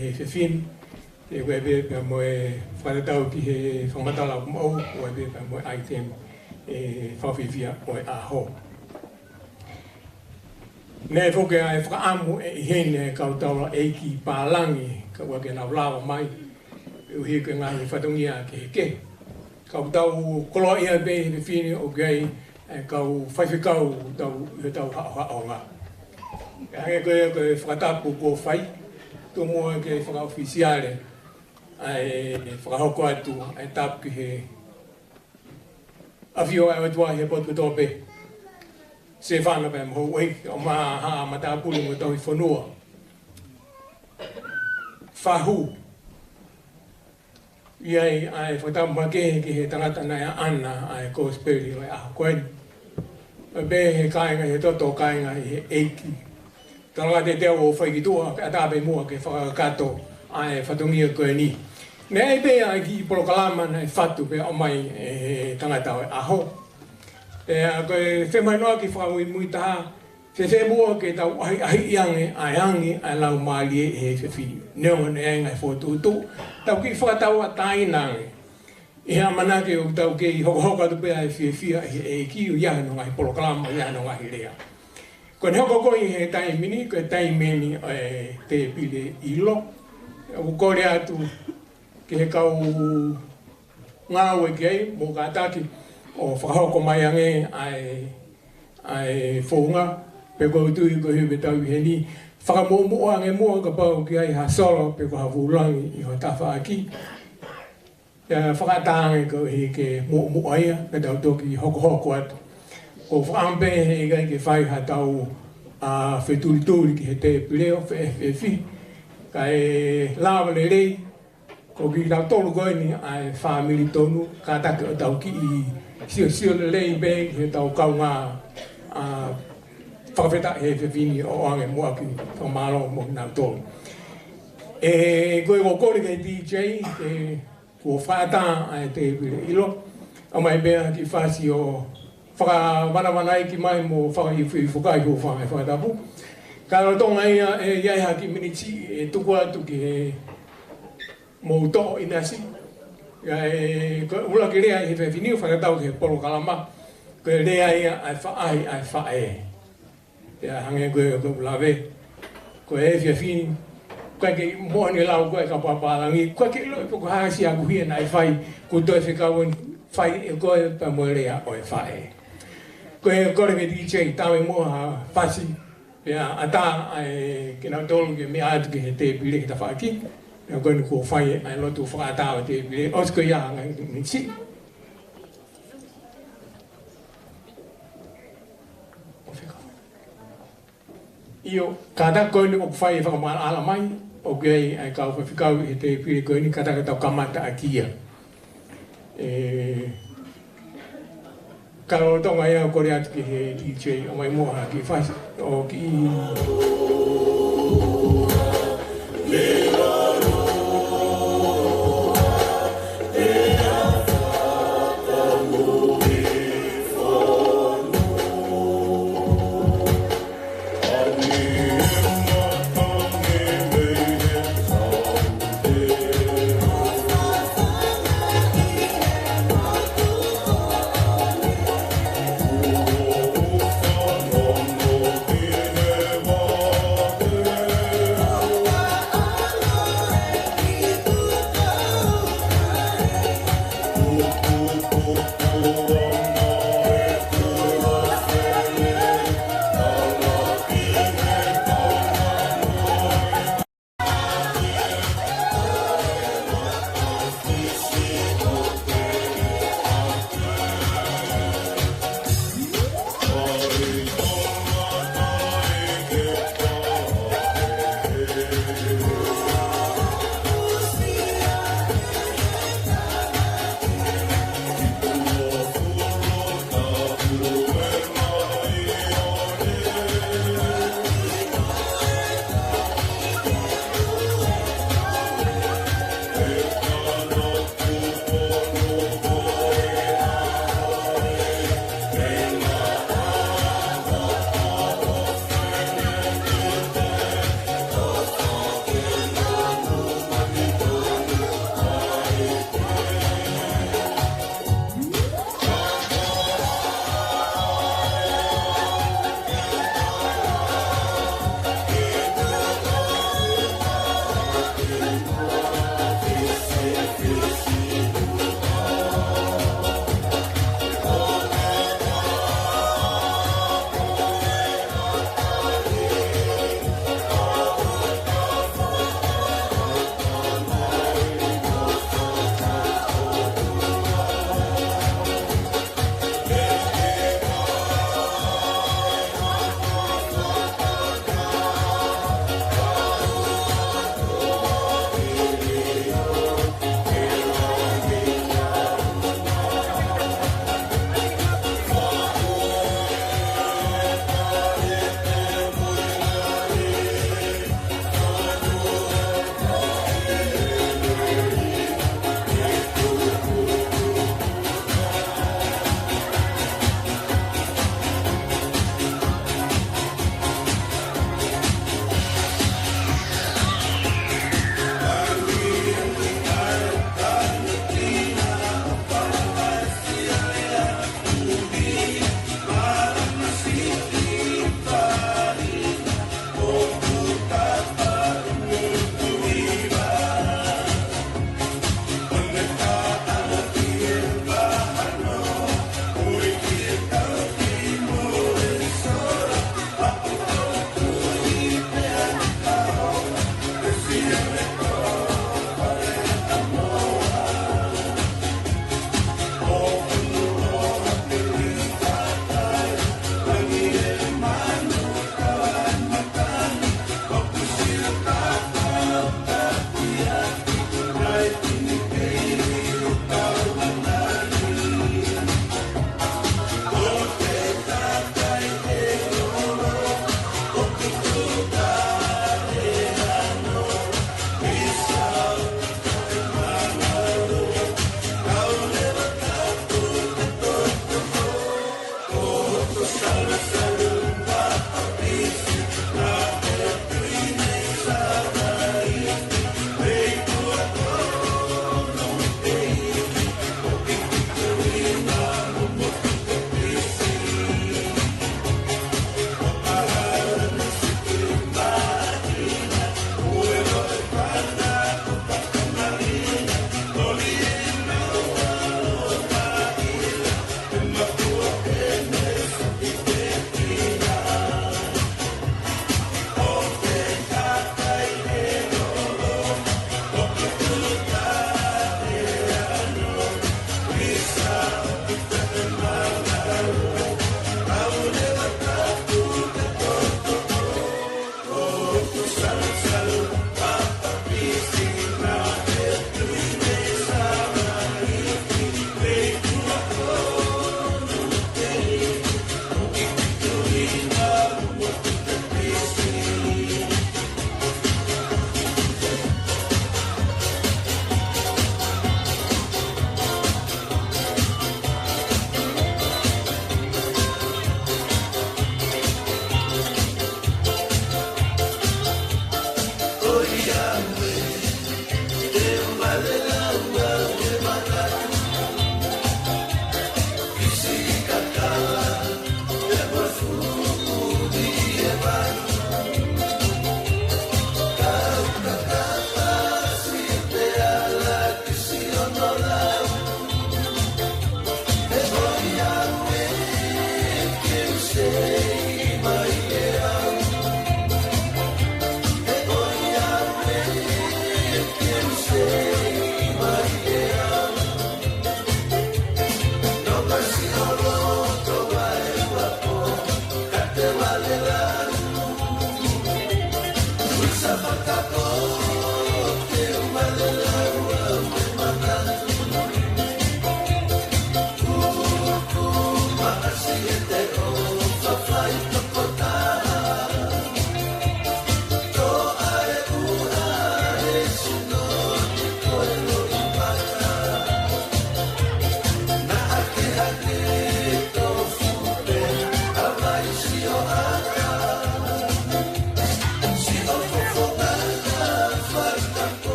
he whiwhini, e wewe pia moe whanatau ki he whamatala o kumau, wewe pia moe item e whawhiwhia moe aho. Nei whoke ai whakaamu e hene kautaura e ki pālangi, ka wake nau lawa mai, e uhi ke ngahi whatungia ke heke. Kautau koloa ia be he whiwhini o gai, kau whaiwhikau tau hao ngā. Hange koe whakatapu ko whai, tō mua ke whakaofisiale, ai whakahoko atu, ai tapu ki he awhio ai otua he potu tōpe. Se whana pēr mho wei, o maha matapulu mo tau i whanua. Whahu. Iai ai whakatapu makehe ki he tangata nei ana ai kōsperi o aho koeni. Be he kāinga, he toto kāinga i he eiki. Tanga te teo o whaikitua, ka atape mua ke whakakato ai whatungia koe ni. Nei pe ai ki polokalama nei whatu pe o mai e tangata o aho. E a koe whemai noa ki whakawui mui taha, se mua ke tau ahi iange, ai angi, ai lau maali e he whiwhini. Neo ne ngai whotutu, tau ki whakatau a tainange. I hea manake o tau ke i hokohoka tu pe ai whiwhia e ki u iahe no ngai polokalama, iahe no ngai rea. Ko ne hoko koi he taimini, ko he taimeni te pile ilo. O kore atu ke he kau ngāu e kei, mō kātaki, o whakahoko mai ange ai whonga, pe ko tui ko hiupe tau i he ni. Whakamōmua ange mua ka pau ki ai ha solo, pe ko ha vulangi i ho tawhaaki. Whakatānge ko he ke mōmua ia, pe tau toki hoko atu. O whaampe he gai ke whai ha tau a Fetu'upongipongi ki he te pileo, Fe'ofa'aki, ka e lawa le rei, ko ki tau tolu koe ni ai whamili tonu, ka take o tau ki i sio le rei be, he tau kau ngā whakawheta he whiwhini o ange mua ki whamalo mo ki nau tolu. E koe ko kore kei DJ, ko whaata ai te pile ilo, a mai bea ki whasi o whakawana ki mai mo whakaiwhi whakai ho whakatapu. Ka rotonga ia e iai haki miniti e tuku atu ki he mou to'o inasi. Ia e ula ki rea he whiwhiniu whakatau ki he polo kalama. Ko e rea ia ai whaai ai whae. Ia hange koe o lawe. Ko e whiwhini. Koe ke mohani lau koe ka papalangi. Koe ke loi poko hasi aku hien ai whai. Ko toi whikauen whai e koe pa mo rea o e whae. Ko e kore ke DJ tawe mua whasi, pia ata ai ke nau tolu ke mea atu ke he te pile ki ta whaki, pia koe ni kua whai ai lotu whakata o te pile, osko ia ngai nisi. Io, kata koe ni oku whai e whakamara ala mai, o kei ai kau whawhikau he te pile koe ni kata tau kamata a kia. Kalau tonga ia kore atu ki he DJ o mai moha ki whasi o ki... Oh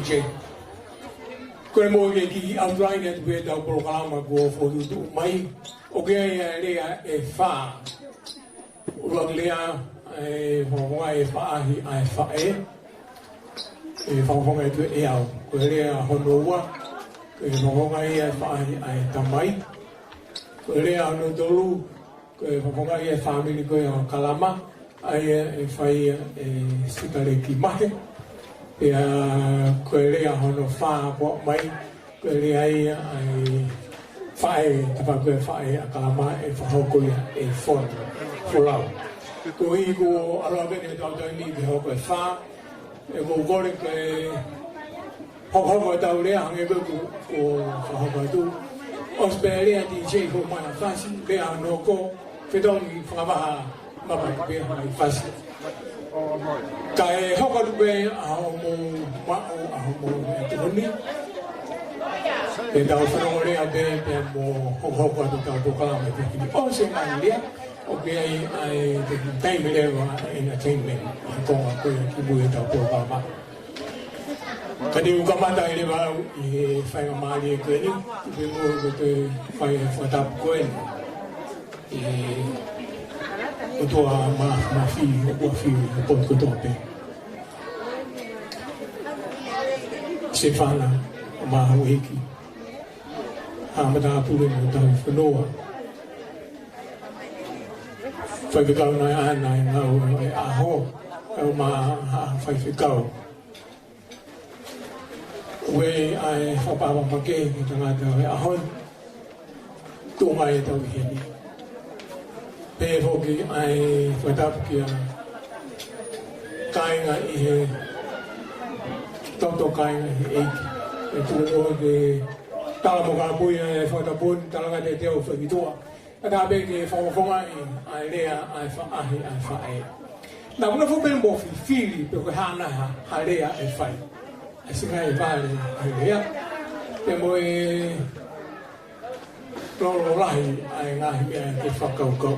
DJ. Koe mo ke ki outline at we da programa go for tu mai o ke lea e fa ulang lea e honga e fa ahi ai fa e honga tu e au ko lea honua ko honga e fa ahi ai tamai ko lea no dolu ko honga e family ko kalama ai e fai e sitale ki mahe e ko lea hono fa po mai ko lea ai fai tapa ko fai a kalama e fa hoko e fon folau ko i ko ala bene tau tau ni ko ko fa e ko gore ko ho tau lea hange ko fa hoko tu Australia DJ ko mai fasi be ano ko fedongi fa ba mama be mai fasi kai hoko tu be a mo ma a mo te ni e tau fa no lea be mo hoko tu tau ko kala me ki o se mai lea o ke ai te time le entertainment ko ko ki bu e tau ko ba kadi u kamata ile ba e fai ma ali ke ni be mo ko te fai fa tap ko e o to ma fi o ko to pe Stefana ma wiki amada pulu mo ta fnoa fai kau na ana na a ho o ma fai kau we ai fa pa ma ke ta na ta a ho tu mai ta hi ni pe ho ki ai fa ta ki a kai nga i he to kai nga i e tu no de ta mo ka pu e fa ta pun ta nga de te o fa ki to ada be ke fa ai le ai fa ai fa ai na una fu ben bo fili pe ko hana ha le ai fa asi ngai va le ai ya pe mo e lo lai ai ngai me ke fa ka ko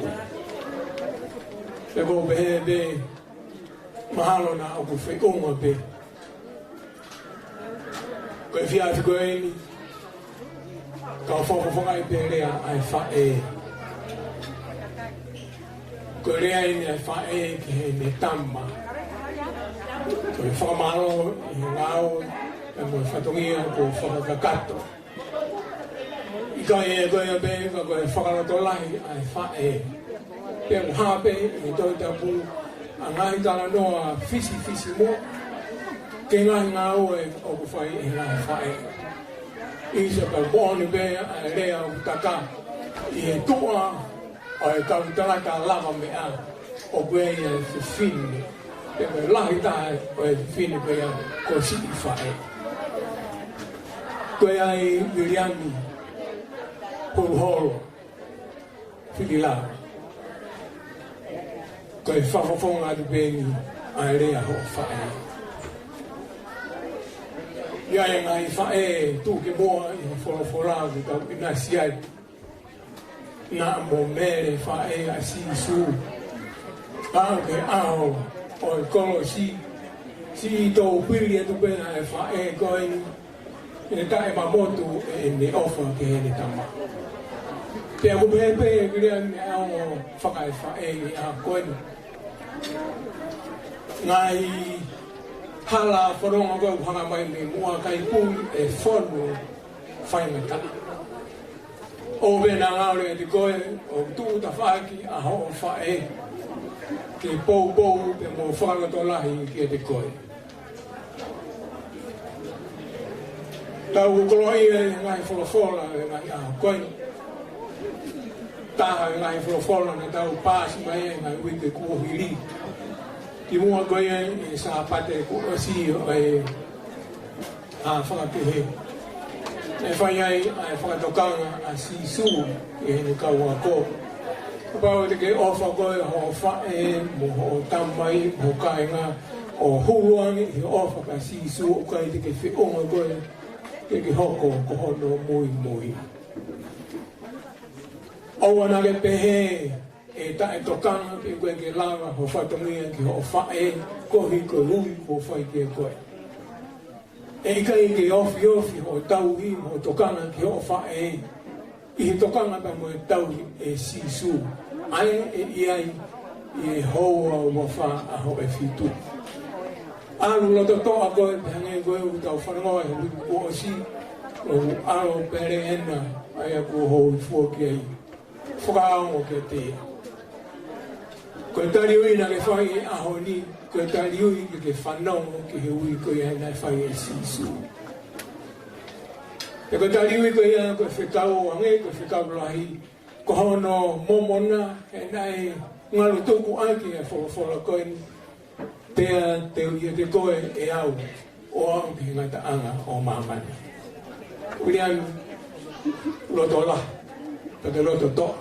pe go be mahalo na o ku fe ko mo pe ko fi a ko ni ka fo ngai pe le ai fa e Korea ini fa e ke me tama ko fa malo i ngao e mo fa tongia ko fa kato i ka e ko e be ko fa no to lai ai fa e pe ha pe i to ta pu angai ta no fisi mo ke ngai ngao e o ko fa e ngai fa e i se ka bon be le a utaka i toa ai ka utala ka lava me a o gue e fine pe la hita o fine pe a ko si fa e ko ai Viliami Pulupulu Fe'ofa'aki ko e fa fonga de beni ai le a ho fa e ya ngai fa e tu ke mo i fora de ta na sia na mo mere fa e asi su anche ao o kolo si to pili tu pena e fa e going e ta e mamotu e ne ofa ke ne tama pe mo be Viliami ao fa kai fa e a koen ngai hala foronga go hanga mai me mo kai pu e fono fai meta o vena ngale de koe o tu ta faki a ho fa e ke po pe mo fanga to lahi ke de koe ta u gloi ngai fola ngai a koe ta ngai fola na ta u pas mai ngai wi ke ku hili ki mo koe e sa pate ku si e a fanga ke he e fai ai whakatokanga a sisu e ne kaua ko. Pau te ke ofa koe ho whae mo ho tamai mo kainga o huluangi i ofa ka sisu o kai te ke whionga koe te ke hoko ko hono mui. Awana ke pehe e tae tokanga pe koe ke langa ho whatongia ki ho whae kohi ko lui ho whai ke koe. E kai ke ofi o tau hi o tokanga ki o wha e. I he tokanga pa mo e tau e sisu. Ai e iai i hoa o wha aho e fitu. Alu loto toa koe pe hange koe u tau whanongoa e hui ko o si. O alo pere ena ai a ko hou i fuoki ai. Whakaongo ke te. Koe tari ui na ke whai e aho ni. Koe tari ui ke whanongo ke he ui koe ai na whai e sisu. E koe tari ui koe ia koe whekau ange, koe whekau lahi. Ko hono momona e nai ngalu tuku anki e wholofola koe ni. Pea te ui te koe e au o au ki ngata anga o mamani. Viliami loto la, te loto to.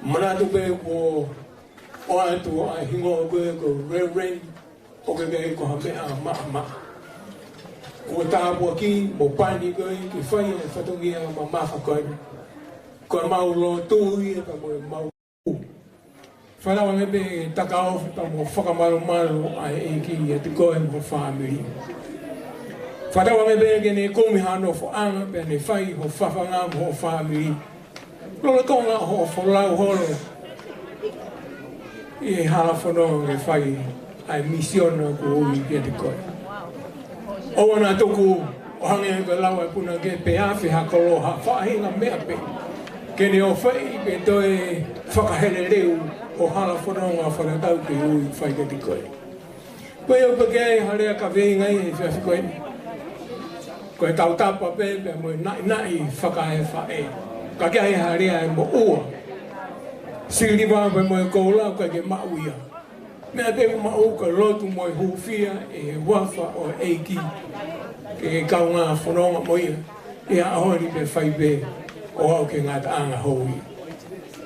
Manatu pe ko o atu a hingo koe ko Rev o ke kei ko hamea ma. Ko tāpua ki, mo pani koe, ki whai e whatongia ma maha koe. Ko mau lo tūhi e pa mo e mau. Whanawa me pe takaofi pa mo whakamaru a e ki e te koe mo whaamiri. Whanawa me pe ke ne komi hano fo anga pe ne whai ho whawhanga mo whaamiri. Lola konga ho wholau holo. I hala whanau e whai ai misiona ko ui ki e te koe. O ana toku o hange ko lawa puna ke pe afi hakoloha whahinga mea pe. Ke ne o whai pe toe whakahele reu o hala whanonga whanatau ke ui whai ke te koe. Koe o pake harea ka vei ngai e whiawhi koe. Koe tau tapa pe pe mo nai whakahe whae. Ka kia he harea e mo ua. Siri wā pe mo e koula koe ke mauia. Mea te mau ka lotu mo e hufia e wafa o eiki. Ke kau ngā whanonga moia. E a ahori pe whai pe o au ke ngā taanga houi.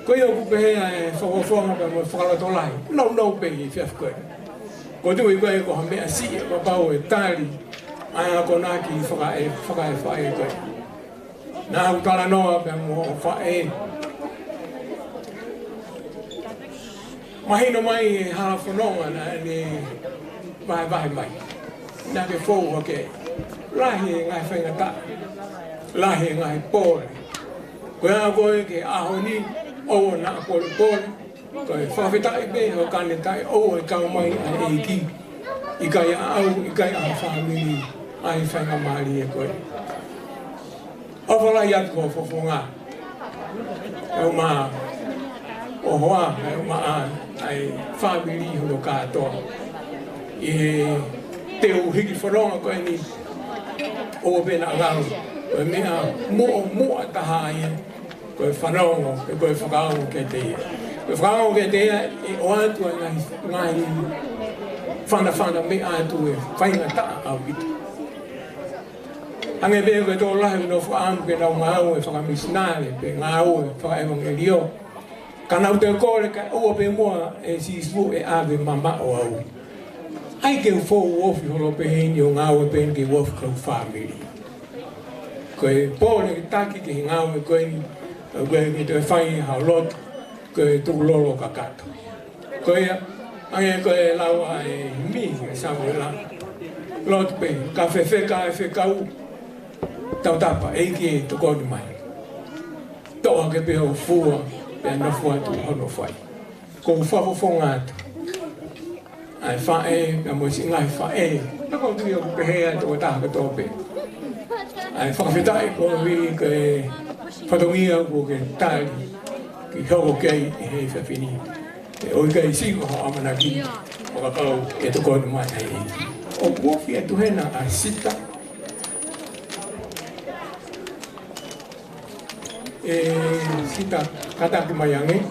Koe o kupehea e whakawhonga pe mo e whakalotolai. Nau pe i whiawhi koe. Ko tui koe ko hamea si e papau e tāri. Ai a ko nāki i whakae whae koe. Nā hau tala noa pe mo o whae. Mahino mai e hala whanonga na ne vai mai. Nā ke whou ke lahi e ngai whaingata. Lahi e ngai pōre. Koe a koe ke aho ni o na pole. Koe whawhetai pe ho kane tai o e kau mai a eiki. I kai a au, i kai a whamiri ai whainga maari e koe. O whalai atu ko whawhonga. Eo maa o hoa, eo maa ai whamiri hono kātoa. I te uhiki whanonga koe ni o pena agaru. Koe mea mua taha ia. Koe whanonga, koe whakaongo ke te ia. Koe whakaongo ke te ia e o atua ngai whana me atu e whainga taa au ita. Ange pe koe tō lahi no whaamu ke nau ngāu e whakamisinare pe ngāu e whakaevangelio. Ka nau te kore ka ua pe mua e sismu e ave mama o au. Ai ke ufou wofi holo pe hini o ngāu e pen ke wofi kau whamiri. Koe pōne ki taki ke ngāu e koe ni koe ki te whai hao lotu koe tuku lolo ka kato. Koe ange koe laua e mi e samu e la. Lotu pe ka whewheka e whekau tau tapa eiki e to koni mai. Toa ke pe o fua pe ana fua tu hono whai. Ko whawhonga atu. Ai whae, a mo si ngai whae. Nako tui o pehea to taha ka tope. Ai whakawhetai ko hui ke whatongia ko ke tari ki hoko kei e hei whawhini. E oi kei siko ho amanaki o kakau e to koni mai ai eiki. O kuofi e tuhena a sita. E sita kataki mai ange.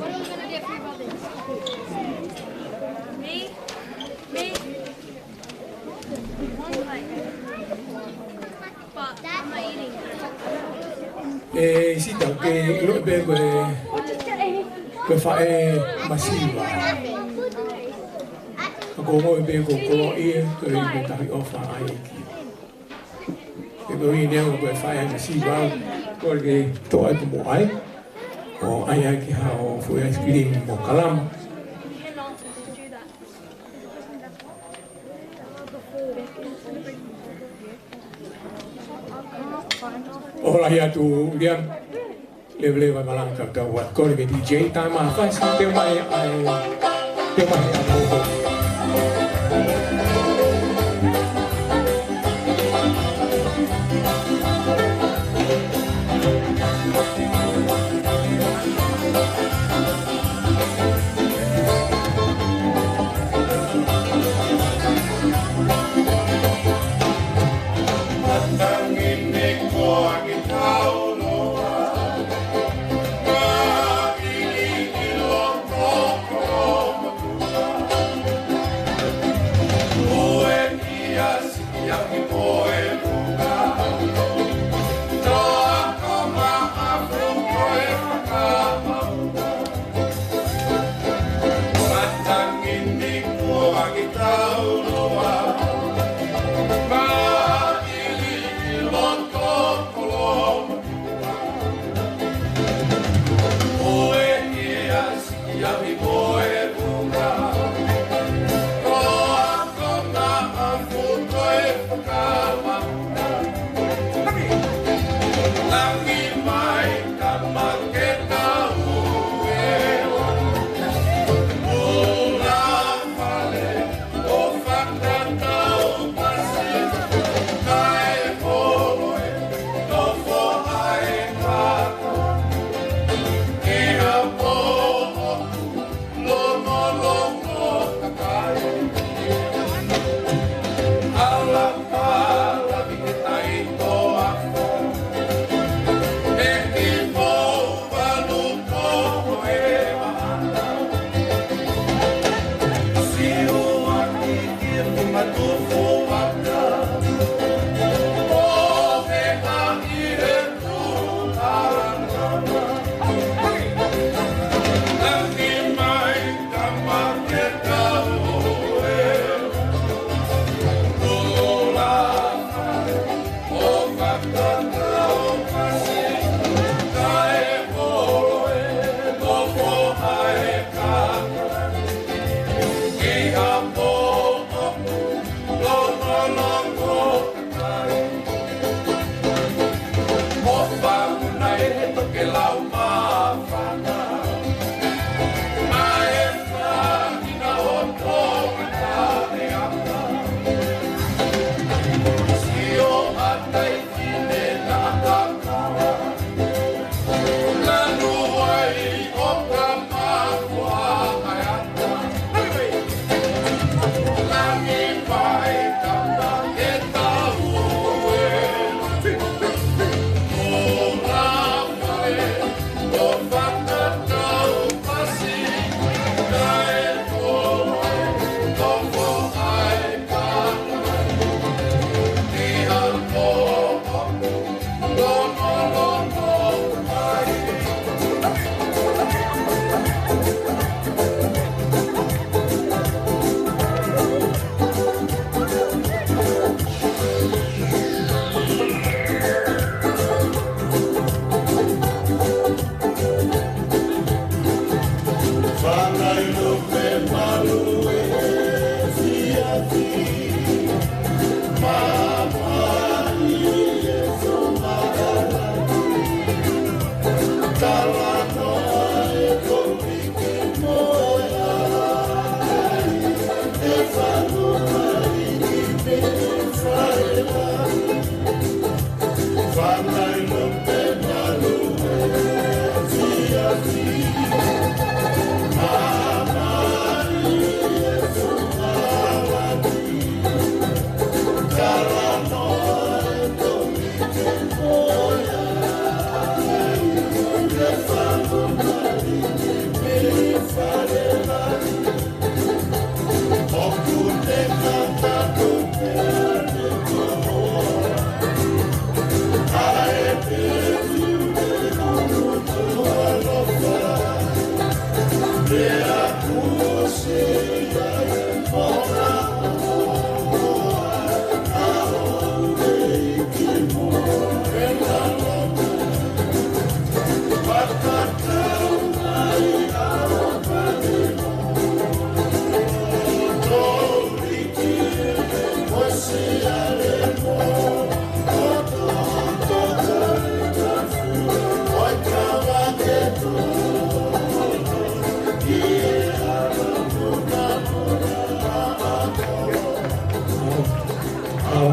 E sita ke lo be ko fae masiva. Ko mo be ko e ko e ta ofa ai ki. E ko ni ne ko fae masiva ko ke to ai mo ai. O ai ai ki ha o foi ice cream mo kalama. lahi atu lia le vai malanga ka ta wat ko le DJ ta ma fa si te mai ai te mai ai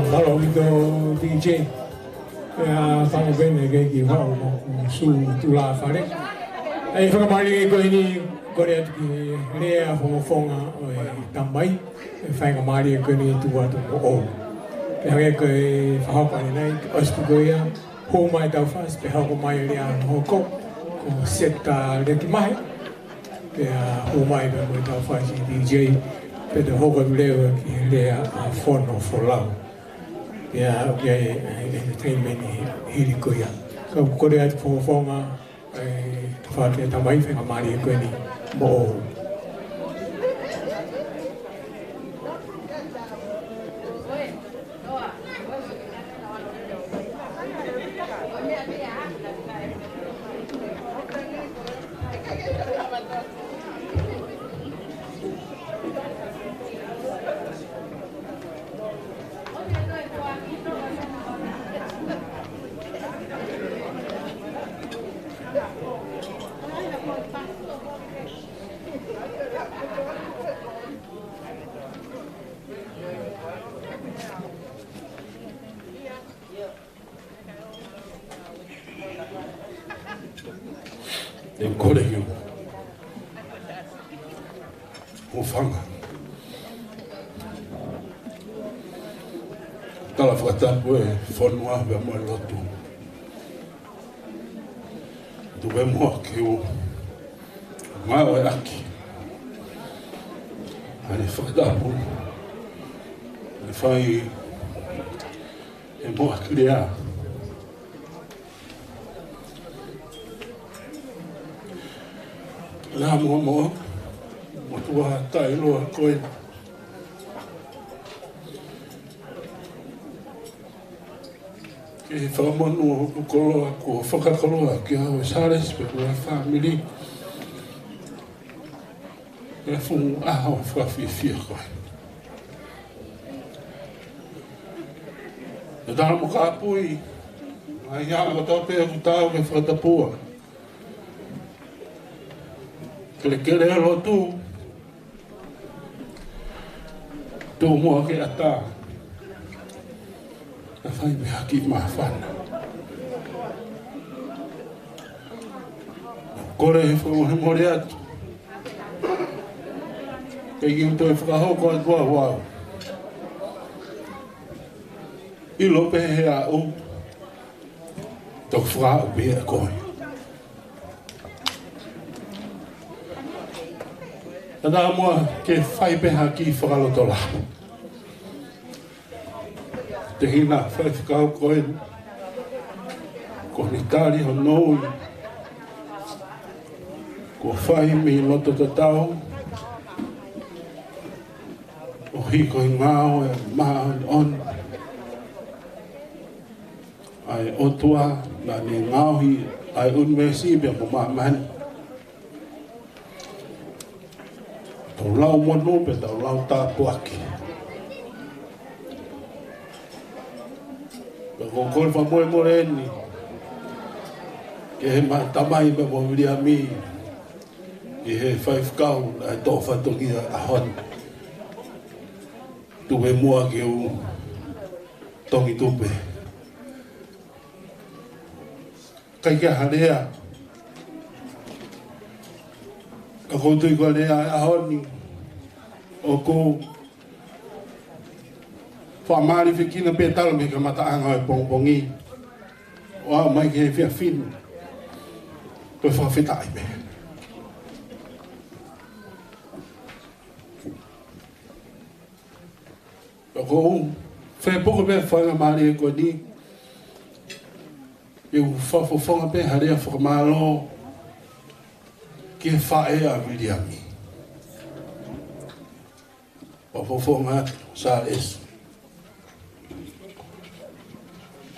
follow the DJ. Follow bene che chi va su la fare. E fra mari ko ini Korea ki lea fonga tambai. Fai ka mari ko ni tua to o. Ke ko fa pa ni nai astu ko ya. Ho mai tau fas pe ha ko mai lea ho ko seta le ki mai. Ke ho mai be mo tau fas DJ. Pe de ho ko lea ki lea fono for love. Ya entertainment hiri ko ya. Ko Korea fonga fa ke tambai fa mari ko ni mo. En colegio o fanga tala fata poe fonua be mo lotu tu be mo que o mau aqui ani fata po fai e mo criar la mo tua tai loa koe ke whamanu o koloa ko whakakoloa ki au sares pe kua family e fungu aho whawhiwhia koe e tana mo ka apui ai hea o tau pēa ku tau ke whakatapua kere alo tu mua ke ata a fai me haki mawhana kore he whamone more atu kei ki uto e whakahoko atua wau I lope he a u tok whakao pia koe Tana mua ke whai peha ki whakalotola. Te hina whai whakao koe. Ko ni tari ho noui. Ko whai mi loto te tau. O hiko I ngāo e maa on. Ai otua na ni ngāohi ai unmesi bia mo maa mani. Tau lau mono pe tau lau tāpuaki. Pe kongkoi whamoe moreni. Ke he tamai me mo Viliami. I he whaifkau ai tō whatongi a hon. Tu he mua ke u tongi tupe. Kai kia harea. Ka koutu I kua lea a honi o ko whamari whikina pe tala me ka mataanga e pongpongi o a mai ke he whia whinu pe whawhita I me o ko whai poko pe whanga mari e koe ni e u whawhonga pe harea whakamalo ke whae a Viliami. Whawhonga sa es.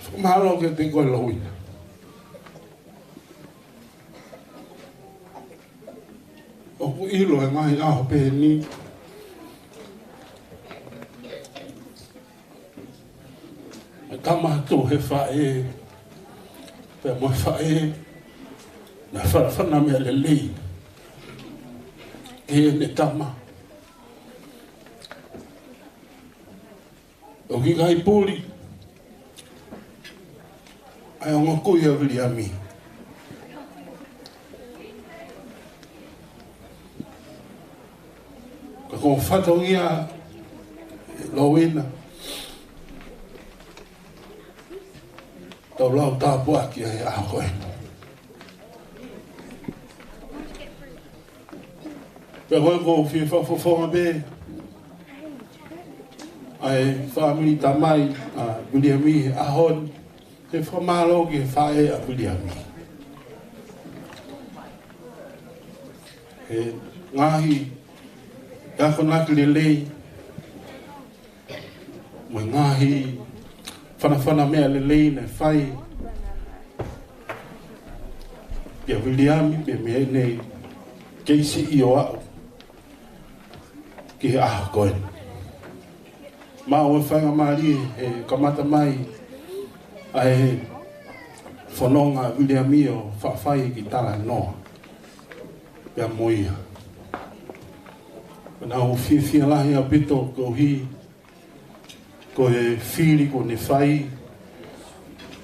Whamalo ke te koe lauina. O ku ilo e ngahi aho pe ni. E tamatu he whae. Pe mo whae. Na whana mea le lei. E ne tama. O ki kai puli. Ai onga kui a Viliami. Ka kong whatongia lawina. Tau lau tāpua ki ai a koe. Pea koe ko whia whawhawhonga be. Ai whamiri tamai a Viliami ahon. Te whamalo ki whae a Viliami. He ngahi kako naki lelei. Mai ngahi whanawhana mea lelei nei whai. Pia Viliami pe mea nei keisi i o au. Ki he aha koe. Mā oe whainga maari he kamata mai. Ai whanonga Viliami o whawhai ki tala noa. Pea moia. Nā o whiwhia lahi a pito ko hi. Ko e whiri ko ne whai.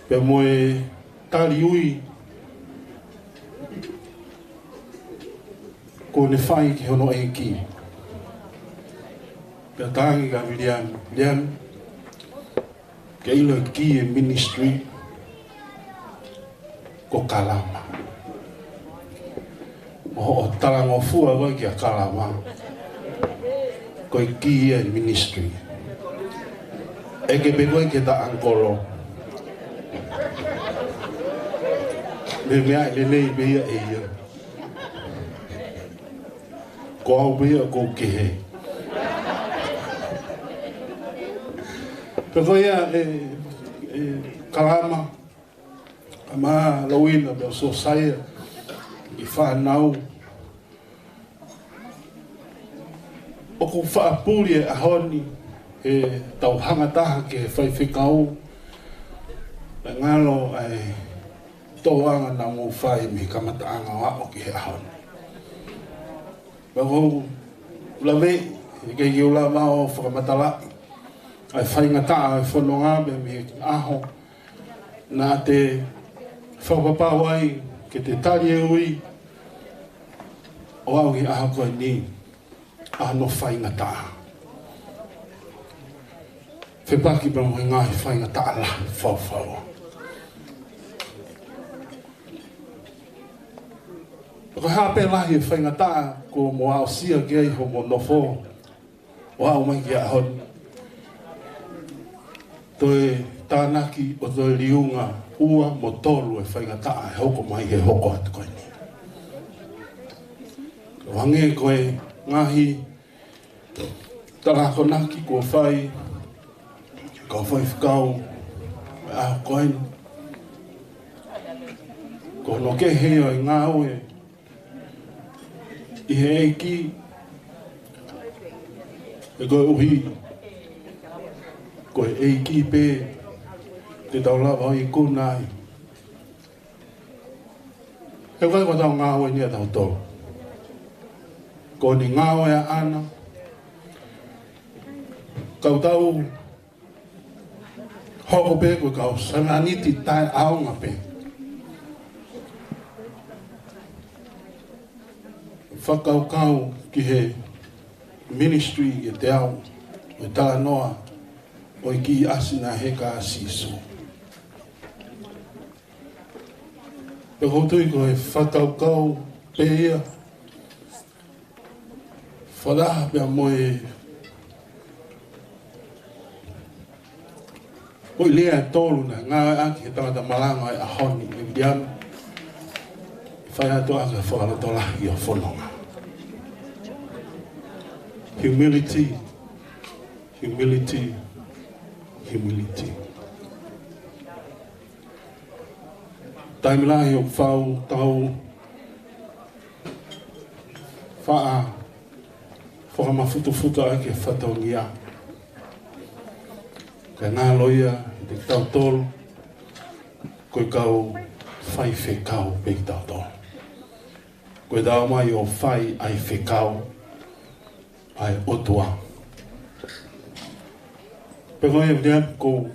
Pea moe tari ui. Ko ne whai ki hono e ki. Pea tāngi ka Viliami. Viliami. Ke ilo ki e ministry. Ko kalama. O talango fua wai ki a kalama. Ko e ki e ministry. E ke pe koe ke ta angkolo. Me mea le nei bea e ia. Ko au bea ko ke he. Pe koe ia kalama. Ma lawina bea so saia. I whanau. O ko whaapuri e ahoni. E tau hangataha ke whaiwhikau. E ngalo ai tōanga na mō whai me kamataanga wao ki he ahoni. Pea kou lawe, e kei ki ula wao whakamatala. Ai whaingataa e whanonga me aho. Nā te whakapawai ke te tari e ui. O au ki aha koe ni. Ano whaingataa. Fe'ofa'aki pa mo ngahi whaingataa la whawhawa. Ko hape lahi e whaingataa ko mo au sia ki ai ho mo nofo. O au mai ki ahon. Toi tānaki o toi liunga ua mo tolu e whaingataa e hoko mai he hoko atu koe ni. Wange koe ngahi tarako naki ko whai. Ko whai whakau a koe. Ko no ke heo i ngā oe. I he eiki. E koe uhi. Ko e eiki pē. Te tau lawa i kūnai. E koe ko tau ngā oe ni a tau tō. Ko ni ngā oe a ana. Kau tau hoko pē koe kau sananiti tai aonga pē. Whakau kau ki he ministry e te au. O tala noa o i ki asina he ka asiso. Pe hotui koe whakau kau pē ia. Whalaha pia moe Oi lea tolu na ngā aki he tangata malanga e ahoni e Viliami. Whai atu aka whakaratola i a whanonga. Humility, humility, humility. Taimilahi o whau, tau, whaa, whakamafutufuta ake whataungia. Ka ngā loia, te tau tolu, koe kau whai whekau pe tau tolu. Koe tau mai o whai ai whekau, ai otua. Pero eu dia ko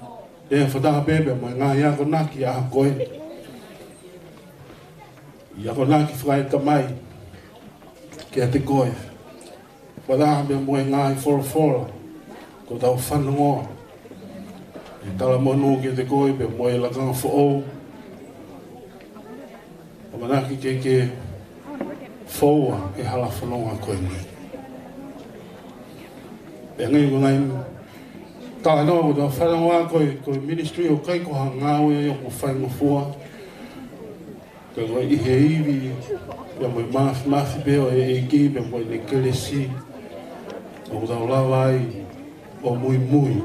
de fata bebe mo nga ya ko naki a ko ya ko naki frai kamai ke te ko fata be mo nga for ko tau whanongoa e tala monu ke te ko be mo la ka fo o manaki ke foa e hala whanonga ko ni e ngai ko ngai ta no ko whanonga ko ministry o kai ko hangau e o whai ngofua ko i he iwi pe mo mafi be o e ki be mo le kelesi o da lawai o mui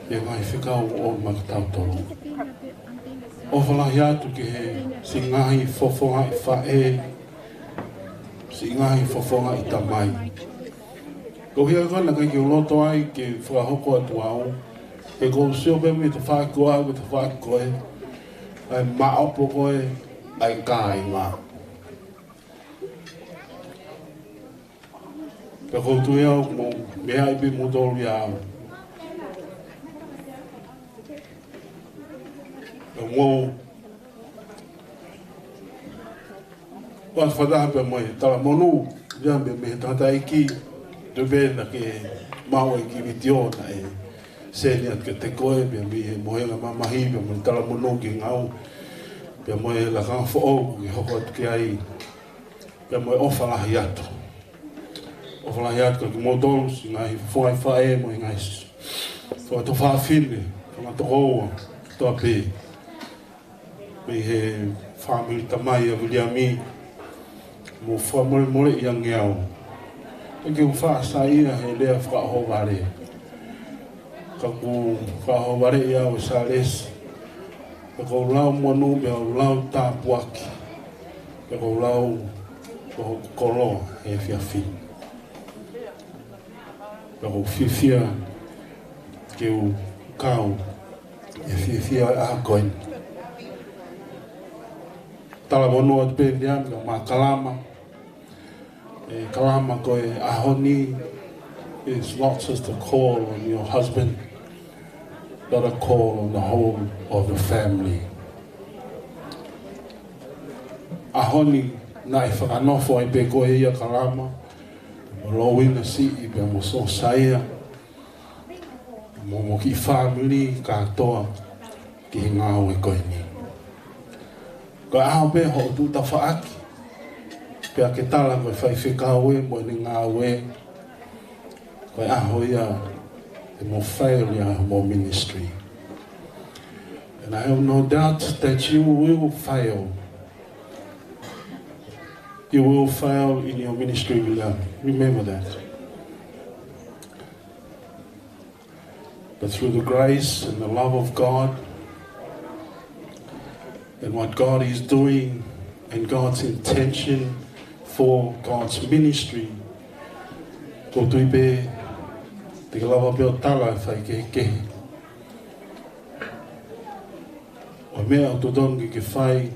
e mai whikau o makatautoro o whalahi atu ki he si ngahi fofonga i whae si ngahi fofonga i tamai ko hea kana kai ki o loto ai ki whakahoko atu au e ko sio be mi te whakua au te whakoe ai maopo koe ai kai ngā pe koutu e au mo mea ipi mo tolu ia au e ngō wāt whataha pe moe tala monu jambe me tata iki te bena ke mau e ki vitio na e seni at ke te koe pe mi e mohenga mamahi pe mo tala monu ki ngau pe moe la kan fo o ki hoko atu ki ai pe moe ofalahi atu o whala hiat ko ki motolos ngai foi fae mo ngai so to fa fine ko to o to pe me he family tamai a Viliami mo fo mo yang yao to ki fa sai a he le fa ho vare ka ku fa ho vare ia o sales ko lau mo no be lau ta puaki ko lau ko kolo e fia fine o fifia ke o kau e fifia a koin tala mono at pendiam ma kalama e kalama ko e ahoni is not just a call on your husband but a call on the whole of the family ahoni na e whakanofo e pe ko e ia kalama lo ina si i pe mo so saia mo ki family ka toa ki ngau e koini ko a pe ho tu ta faaki pe a ke tala ko fai whikau e mo ni ngau e ko a ho ia e mo fail ia mo ministry and I have no doubt that you will fail. You will fail in your ministry, Viliami. Remember that. But through the grace and the love of God and what God is doing and God's intention for God's ministry, ko tui pe te lava pe o tala whai ke o mea o to dongi ke whai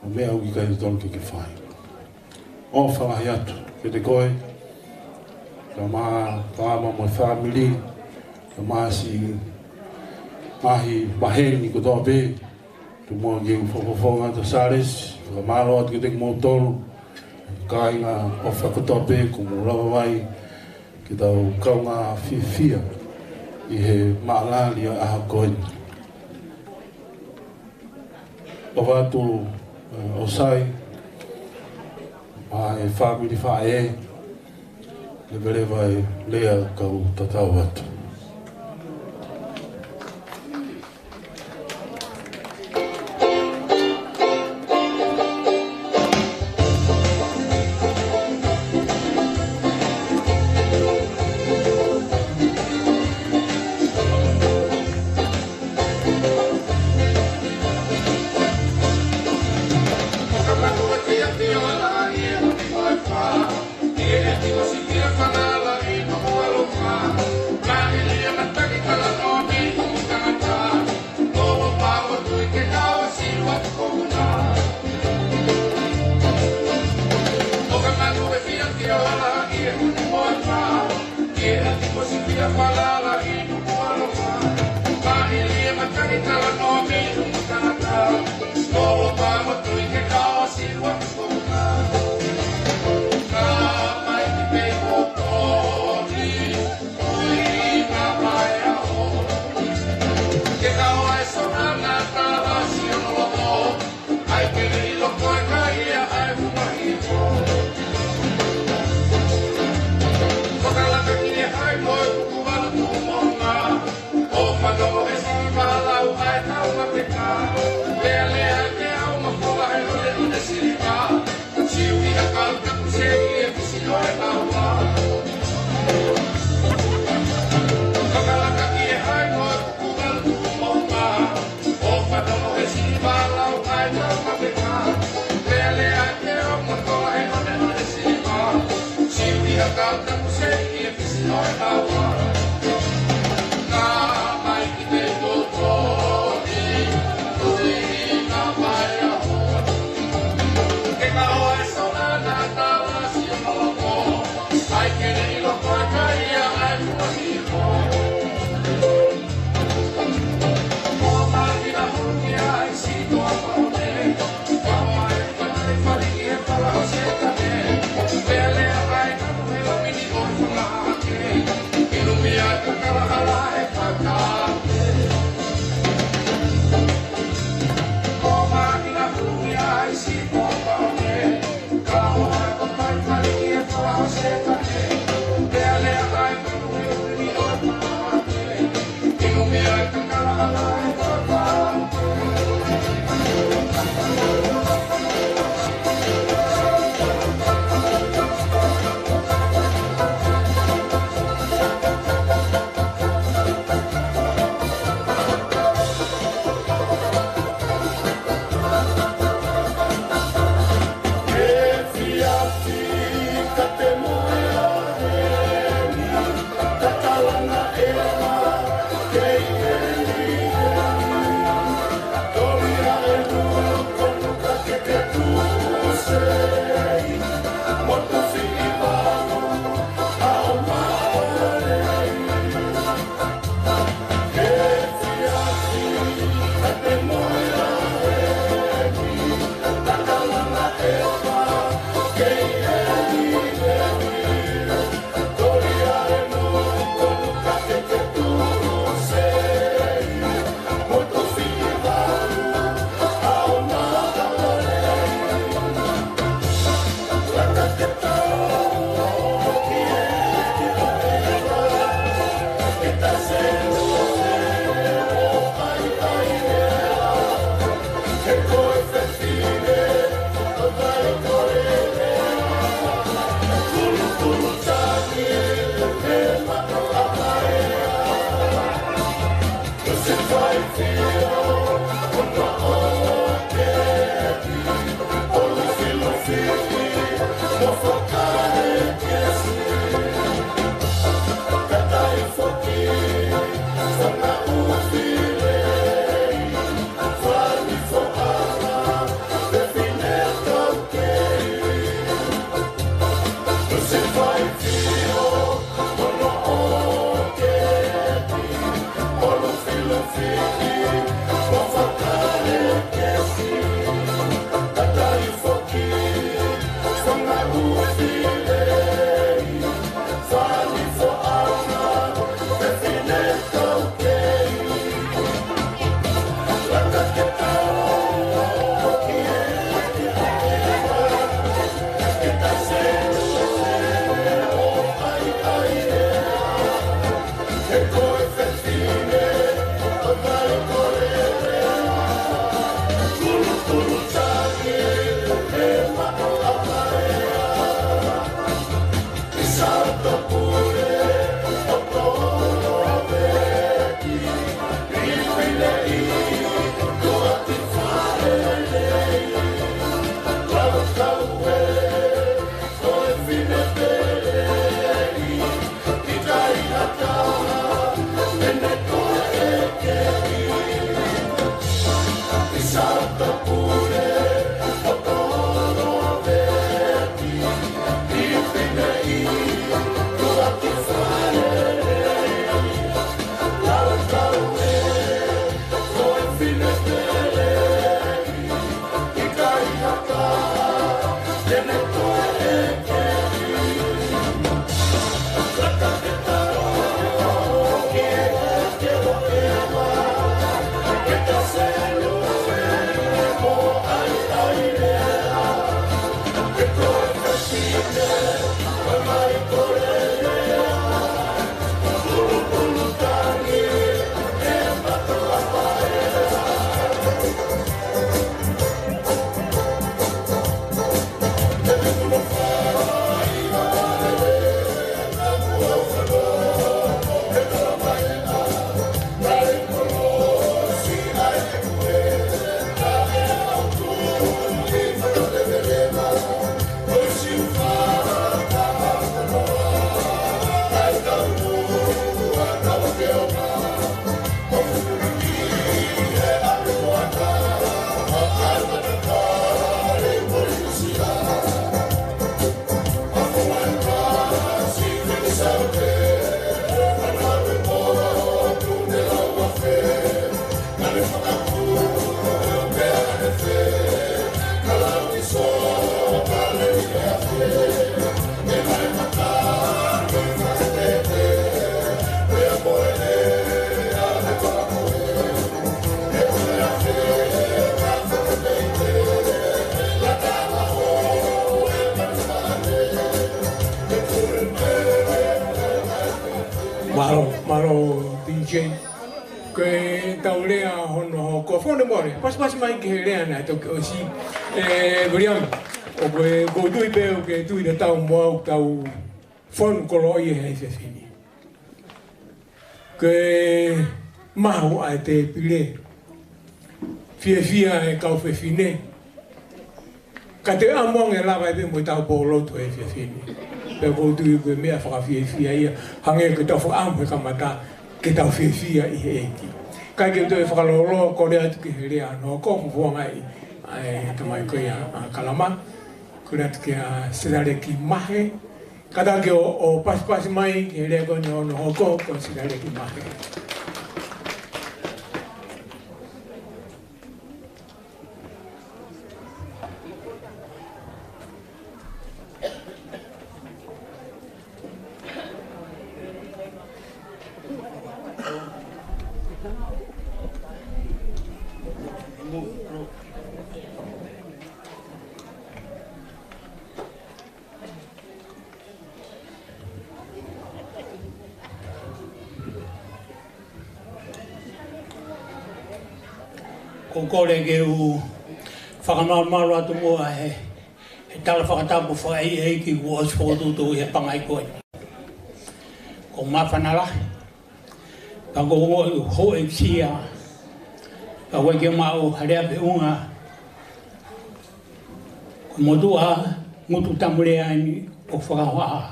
o mea uki kai ton ki whai. O whalahi atu, ke te koe, ka maa mo family, ka maa si mahi maheni ko toa pe, tu mua ki whakafonga ta sares, ka maa loa ki te mo tolu, ka inga o whakotoa pe, ko mo lawa wai, ki tau kaunga fia, i he maalali a aha koe. O watu o sai ai family fae le vele vai lea kau tatau atu Palala Malo DJ. Ke tau lea hono ko fone more. Pas mai ke lea na to o si Viliami. O ko tui pe o ke tui de tau mo tau fon ko i he se fini. Ke mahu a te pile. Fia e kau fe fine. Ka te among e lava e pe mo tau po loto e fe fine. Pe ko tui ko mea whaka fia ia. Hange ke tau whaamu ka mata. Ke tau fia i he eki. Kai ke tue whakalolo ko rea tuki he rea no ko mwuanga i tamai koe a kalama. Kura tuki a sirare ki mahe. Kata ke o pasi mai ke he rea ko no hoko ko sirare ki mahe. Ko kore ke u whakamamaru atu mua he tala whakatapu whakai ki u os whakatutu he pangai koe. Ko mawhanala, ka ko ho e sia, ka weke mau harea pe unga, ko modua ngutu tamurea ni o whakahoa,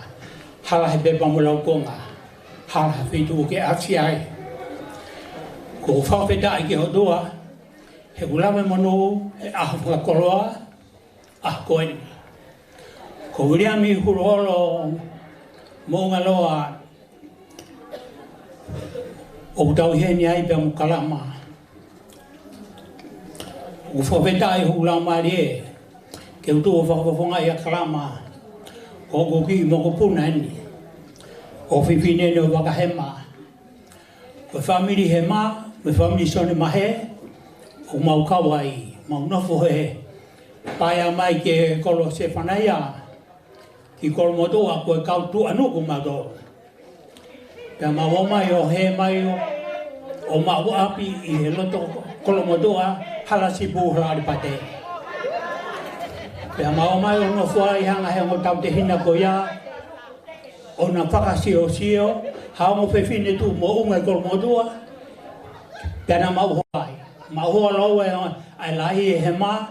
hala he pepa mulau konga, hala he whitu ke aksiai. Ko whawhetai ke hodua, he ulame manu e aho whakakoloa, aho koeni. Ko Viliami huroholo mounga loa o tau heni ai pe mu kalama. O whawhetai hulama rie, ke utu o whakafonga i a kalama, o koki moko puna eni, o whiwhine o wakahema. Ko whamiri he ma, me whamiri sone mahe, o mau kawai, mau nofo he, paia mai ke kolo se whanaia, ki kolo motoa koe kau tu anu ko mato. Pea mau mai o he mai o mau api i he loto kolo motoa, hala si puhara pate. Pea mau mai o nofo ai hanga he o tau te hina ko ia, o na whakasio sio, hao mo whewhine tu mo unga kolo motoa, pea na mau hoai. Ma hoa lau ai lahi e he ma,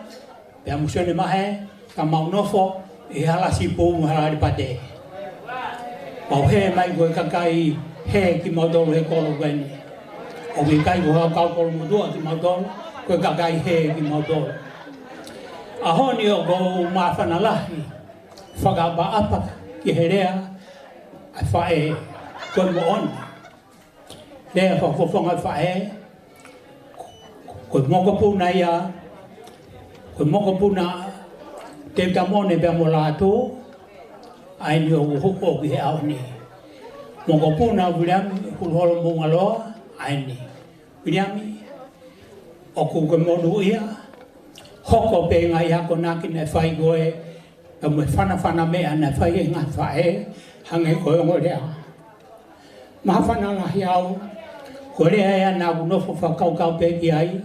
pea musone mahe, ka mau nofo, e hala si pōmu harari pate. Mau he mai koe kakai he ki mautoro he kolo kweni. O ki kai ko hao kau kolo mutua ki mautoro, koe kakai he ki mautoro. A honi o ko mawhana lahi, whakapa apa ki he rea, ai whae koe mo oni. Rea whakawhonga whae, koe moko puna ia, koe moko puna te tamone pia mo lato, ai ni o huko ki he au ni. Moko puna Viliami Pulupulu munga loa, ai ni. Viliami, o kuke monu ia, hoko pe ngai hako naki ne whai koe, e me whana mea ne whai e ngai whae, hange koe o rea. Maha whana lahi au, koe rea ea nā unofo whakau pe ki ai,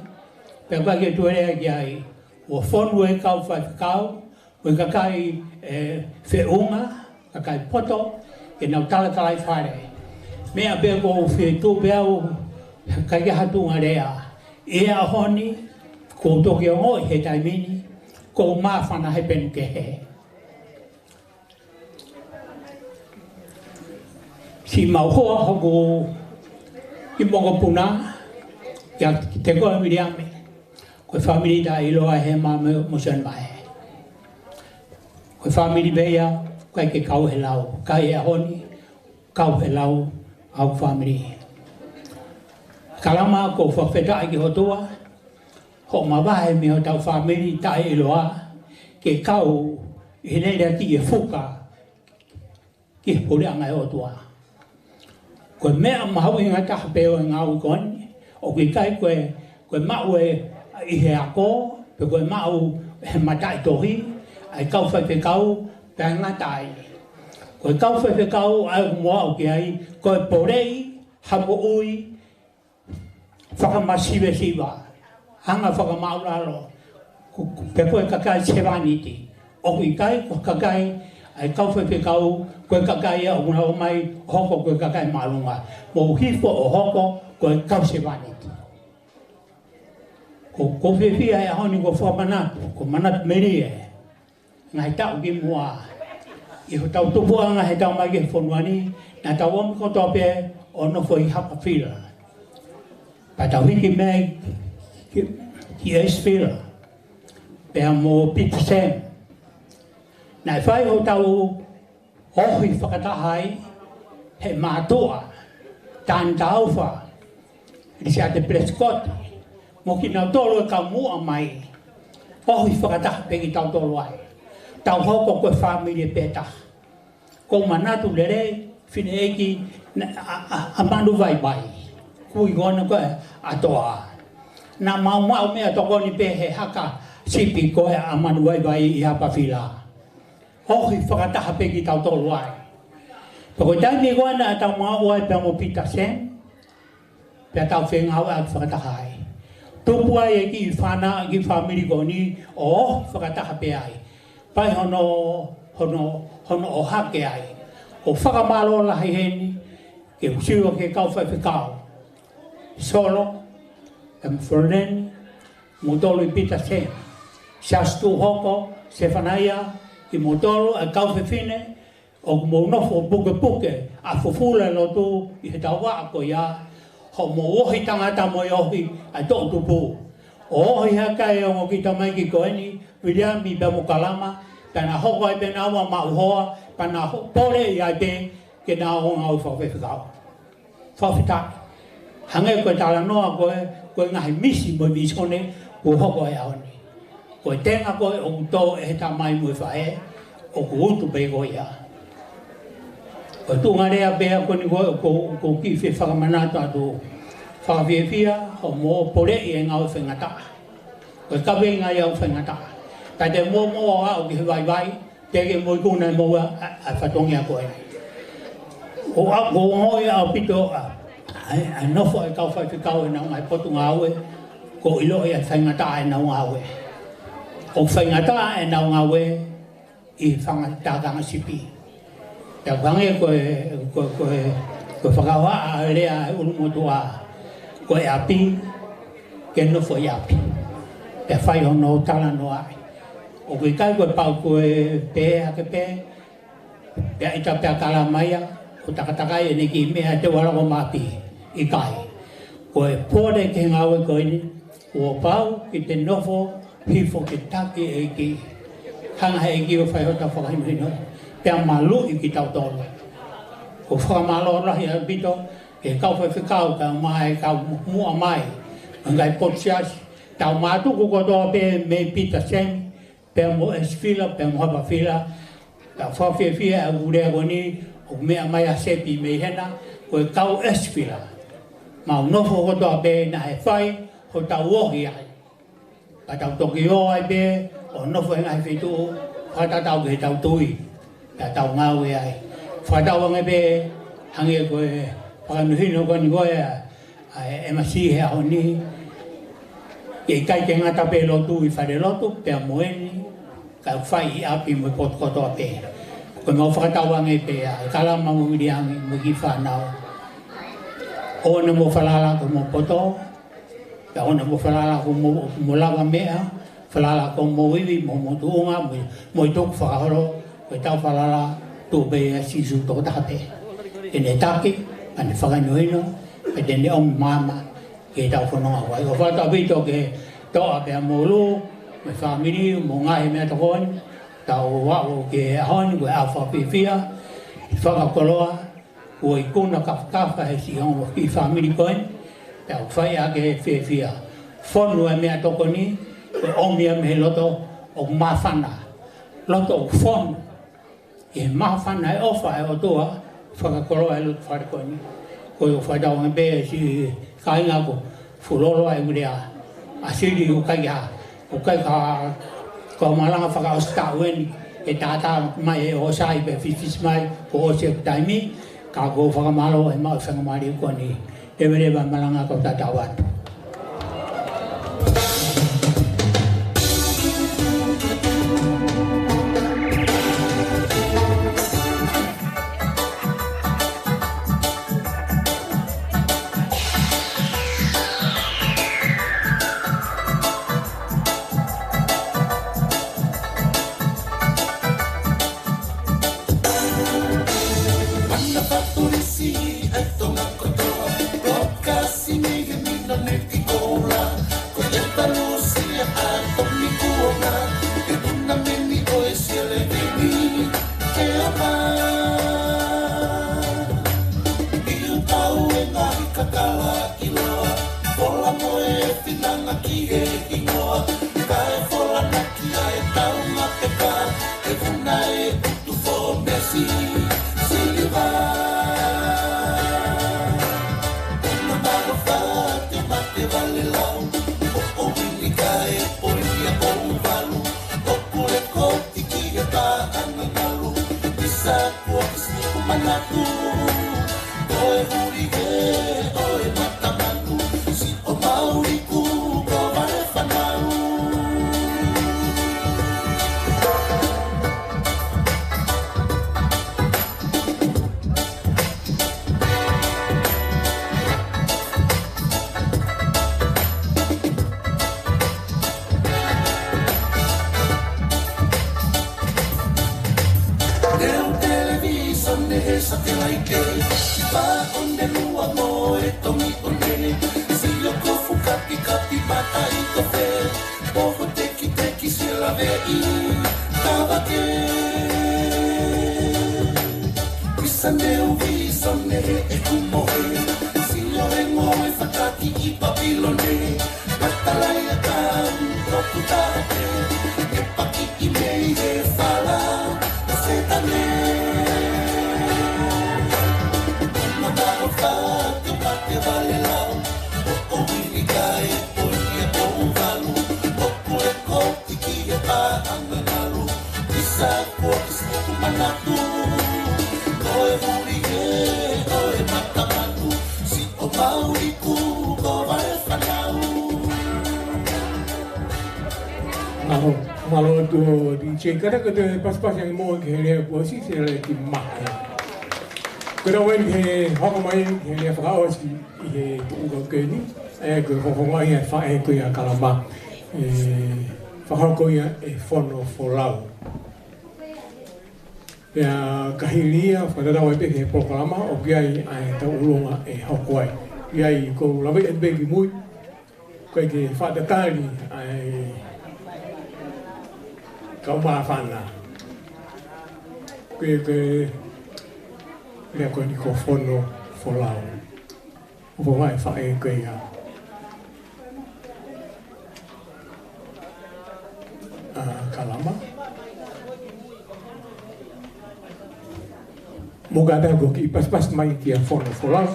pe ke tuere ki ai, o whonu e kau whaikau, o kakai whiunga, kakai poto, ke nau talatalai whare. Mea pe ko whitu peau, kai hatunga rea, ea honi, ko toki o ngoi he taimini, ko mawhana he penu ke he. Si mau hoa hoko i mongo puna, kia te koe Viliami. Koe whamiri ta iloa he maa mosan mai. Koe whamiri beia, koe ke kau he lau. Kai e honi, kau he lau, au whamiri. Kalama ko whawheta ki hotua, ho mawahe mi ho tau whamiri ta iloa, ke kau i nerea ki e whuka, ki he pole angai hotua. Koe mea mahau i ngai taha peo e ngau koni, o koe kai koe mau e i he ako, pe koe mau he matai tohi, ai kau whai pe kau, pe ngatai. Koe kau whewhekau ai mua au ki ai, koe porei, hamo ui, whakamasiwe siwa, hanga whakamaulalo, pe koe kakai sewaniti. O kui kai, koe kakai, ai kau whewhekau, koe kakai au nguna o mai, hoko koe kakai malunga. Mo hifo o hoko, koe kau sewaniti. Ko whewhia e ahoni ko whamanatu, ko manatu meri e. Ngai tau ki mua. I ho tau tupuanga he tau mai ke whonuani, na tau omi ko tope o nofo I hapa whila. Pa tau hiki mei ki eis whila. Pea mo Peter Sam. Nai whai ho tau ohi whakatahai he mātua, tān tauwha, risia te Prescott. Mo ki nau tolo e ka mua mai, ohi whakataha pe ki tau tolo ai. Tau hoko koe whamiri peta. Ko manatu lere, whine eki, a manu vai vai. Kui gona koe atoa. Nā mau mea toko ni pe he haka sipi koe a manu vai vai I hapa whila. Ohi whakataha pe ki tau tolo ai. Pako taimi gona a tau mau ai pe mo Peter Sam, pe tau whengau a whakataha ai. Tupu ai e ki whana ki whamiri goni, o whakataha pe ai. Pai hono o hake ai. O whakamalo lahi heni, ke usiwa ke kau whaiwhikau. Solo, Fernen, motolo I Peter Sam. Siastu hoko, se whanaia, ki motolo a kau whewhine, o kumonofo puke, a fufula lotu I he tawa ako ia, ho mo ohi tangata mo ohi a tō tupu. O ohi haka e o ki tamai ki koeni, Viliami Pulupulu, pena hoko ai pena awa mauhoa, pena pole I ai pe, ke nā o ngau whawhewhikau. Whawhitai. Hange koe tala noa koe ngahi misi mo visone, ko hoko ai aoni. Koe tenga koe o kuto e he tamai mui whae, o ku utu pe koe ia. Koe tunga rea pea koni koe ko ki whi whakamanata atu whakawhiawhia, ho mo pole I e ngau whengata. Koe kawe ngai au whengata. Kai te mō au ki vai vai, teke mō I kuna mō a whatongi a koe. O hoi au pito a nofo e kau whaiwhikau e nau mai potunga aue, ko ilo e whaingata e nau aue. O whaingata e nau aue I whangatakanga sipi. Tau kange koe whakawa a rea e urumotua, koe api, ke nofo I api. Te whai hono tala no ai. O koe kai koe pau koe pēa ke pē, pēa ita pēa kala maia, o takatakai e neki mea te warako mapi I kai. Koe pōre ke ngau e koe ni, o pau ki te nofo, hifo ke taki e ki, hanga e ki o whai hota whakahinuhino, pēa malu I ki tau tolo. Ko whakamalo rahi a bito, ke kau whaiwhikau, ka mai, kau mua mai, ngai potsias, tau mātuku kotoa pē me Peter Sam, pēr mo eswhila, pēr mo hapa whila, ka whawhiawhia a urea goni, o mea mai a sepi mei hena, koe kau eswhila. Mau nofo kotoa pē na he whai, ho tau ohi ai. Ka tau toki o ai pē, o nofo hengai whitu, whata tau ke tau tui, ka tau ngau e ai. Whatau ange pē, hange koe, whakanuhino koni koe, e masi he ahoni, ke kai ke ngata pē lotu I whare lotu, pēr moeni, ka whai I api mo pot kotoa pē. Koe mau whakatau ange pē, kalama mo miriangi mo ki whanau. Ona mo whalala ko mo poto, ka ona mo whalala ko mo lava mea, whalala ko mo iwi, mo tuunga, mo I toku whakahoro, koe tau whalala, tō pē a sisu tō tape. E ne take, ane whakanuhino, e tene omi mama, ke tau whanonga wai. O whata pito ke toa pēr mōlu, me whamiri, mō ngahe mea takoni, tau wao ke ahoni, koe a whawhiwhia, I whakakoloa, ko I kuna kawhakawha he si hongo ki whamiri koe, tau whai a ke whiwhia. Whonu e mea tokoni, koe omia me loto o mawhana, loto o whonu. E mawhana e ofa e o toa, whakakoloa e loto whare koe ni. Koe o whaitau nge pēr si kainga ko, fulolo e urea, a siri o kai ha, o kai ka malanga whaka o stau eni, e tata mai e o sai pe fifis mai ko o se taimi ka go whakamalo e mau whangamari ko ni e werewa malanga ko tata watu. Malo tu di cekara kata pas-pas yang mau kene posi sele ki mak. Kena wen kene hokomai kene fakaos ki uga kene ko hokomai fa ko ya kalama fakako ya fono folau. Ya kahilia pada dawa pe proklama o gai ai ta ulunga hokwai. Gai ko lawe en begi mui ko ke fa da tali ai kau mafana que le ko ni ko fono folau o vai fa e que ya kalama mogada go ki pas mai ki fono folau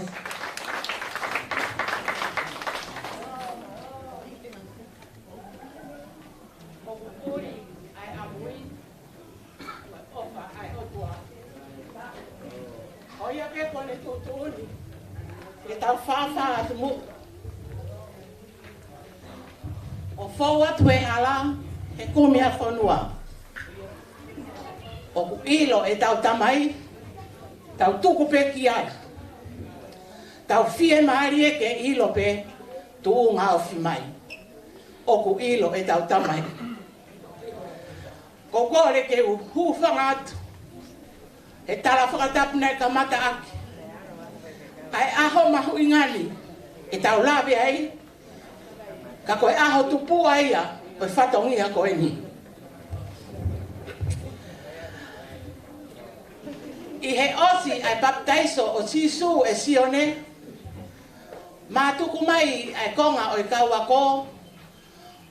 ilo e tau tamai, tau tuku pe ki ai. Tau fie maari e ke ilo pe tu ngā ofi mai. Oku ilo e tau tamai. Ko kore ke u hūwhanga atu. E tala whakatapuna e ka mata aki. Ai aho mahu ingani e tau lawe ai. Ka koe aho tupu ai a, koe whatongia koe ni. I he osi ai baptaiso o sisu e sione, mātuku mai ai konga o i kaua ko,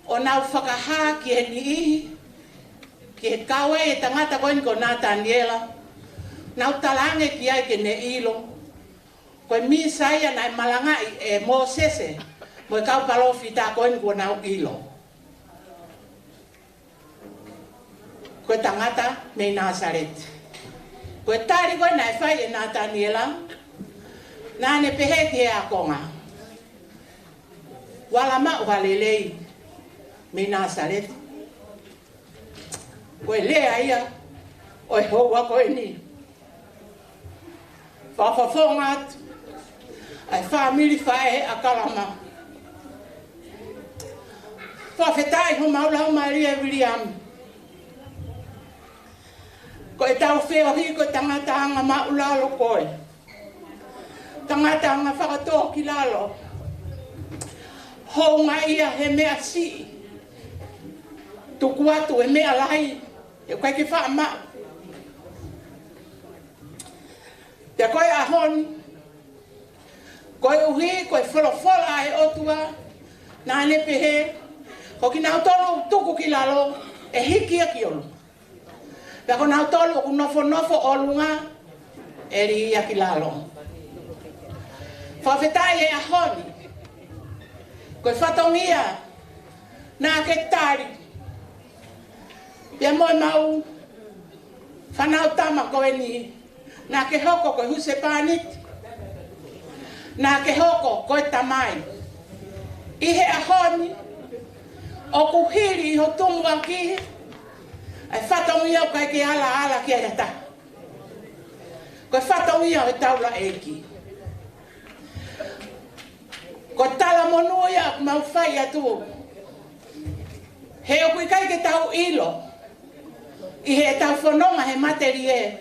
o nau whakaha ki he ni ihi, ki he kaua e tangata koin ko nā Daniela, nau talange ki ai ke ne ilo, koe mi saia nai malangai e Mosese, mo i kau palofi tā koin ko nau ilo. koe tangata me Nazaret. Koe tari koe nai whai e Nataniela, nā ne pehe ki a konga. Wala ma uhalelei me Nazaret. Koe lea ia, oi hoa koe ni. Whawhawhonga atu, ai whamiri whae a kalama. Whawhetai ho maulau Maria Viliami. Koe tau wheohi koe tangata anga maulalo koe. Tangata anga whakatoa ki lalo. Honga ia he mea si. Tuku atu he mea lahi. E koe ke wha ma. Te koe a honi. Koe uhi, koe wholofola e otua. Nā ne pehe. Hoki nau tolu tuku ki lalo. E hiki a ki olu. Peko nau tolu ku nofo olunga. E ri a ki lalo. Whawhetai e a honi. Koe whatongia. Nā ke tari. Pia moi mau. Whanau tama koe ni. Nā ke hoko koe huse pāniti. Nā ke hoko koe tamai. Ihe a honi. O kuhiri i ho tumu a kihe. Ai whatongia o kai ke ala ki a ta. Koe whatongia o taula eki. Ko tala monua ia mau whai atu. He o kui kai ke tau ilo. I he tau whanonga he materi e.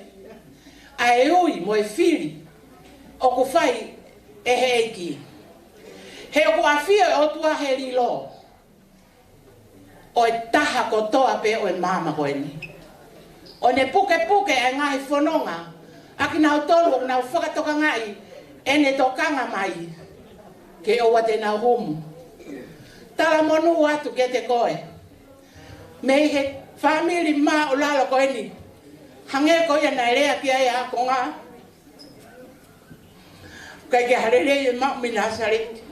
A e ui mo e whiri. O ku whai e he eki. He o ku awhia e o tua he rilo. O e taha kotoa pe o e mama koe ni. O ne puke e ngahi whanonga. Aki nau tolu o nau whakatoka ngai. E ne tokanga mai. Ke o wate nau humu. Tala monu atu ke te koe. Mei he family ma o lalo koe ni. Hange koe na rea ki ai a konga. Kai ke harere e ma mi Nazaret.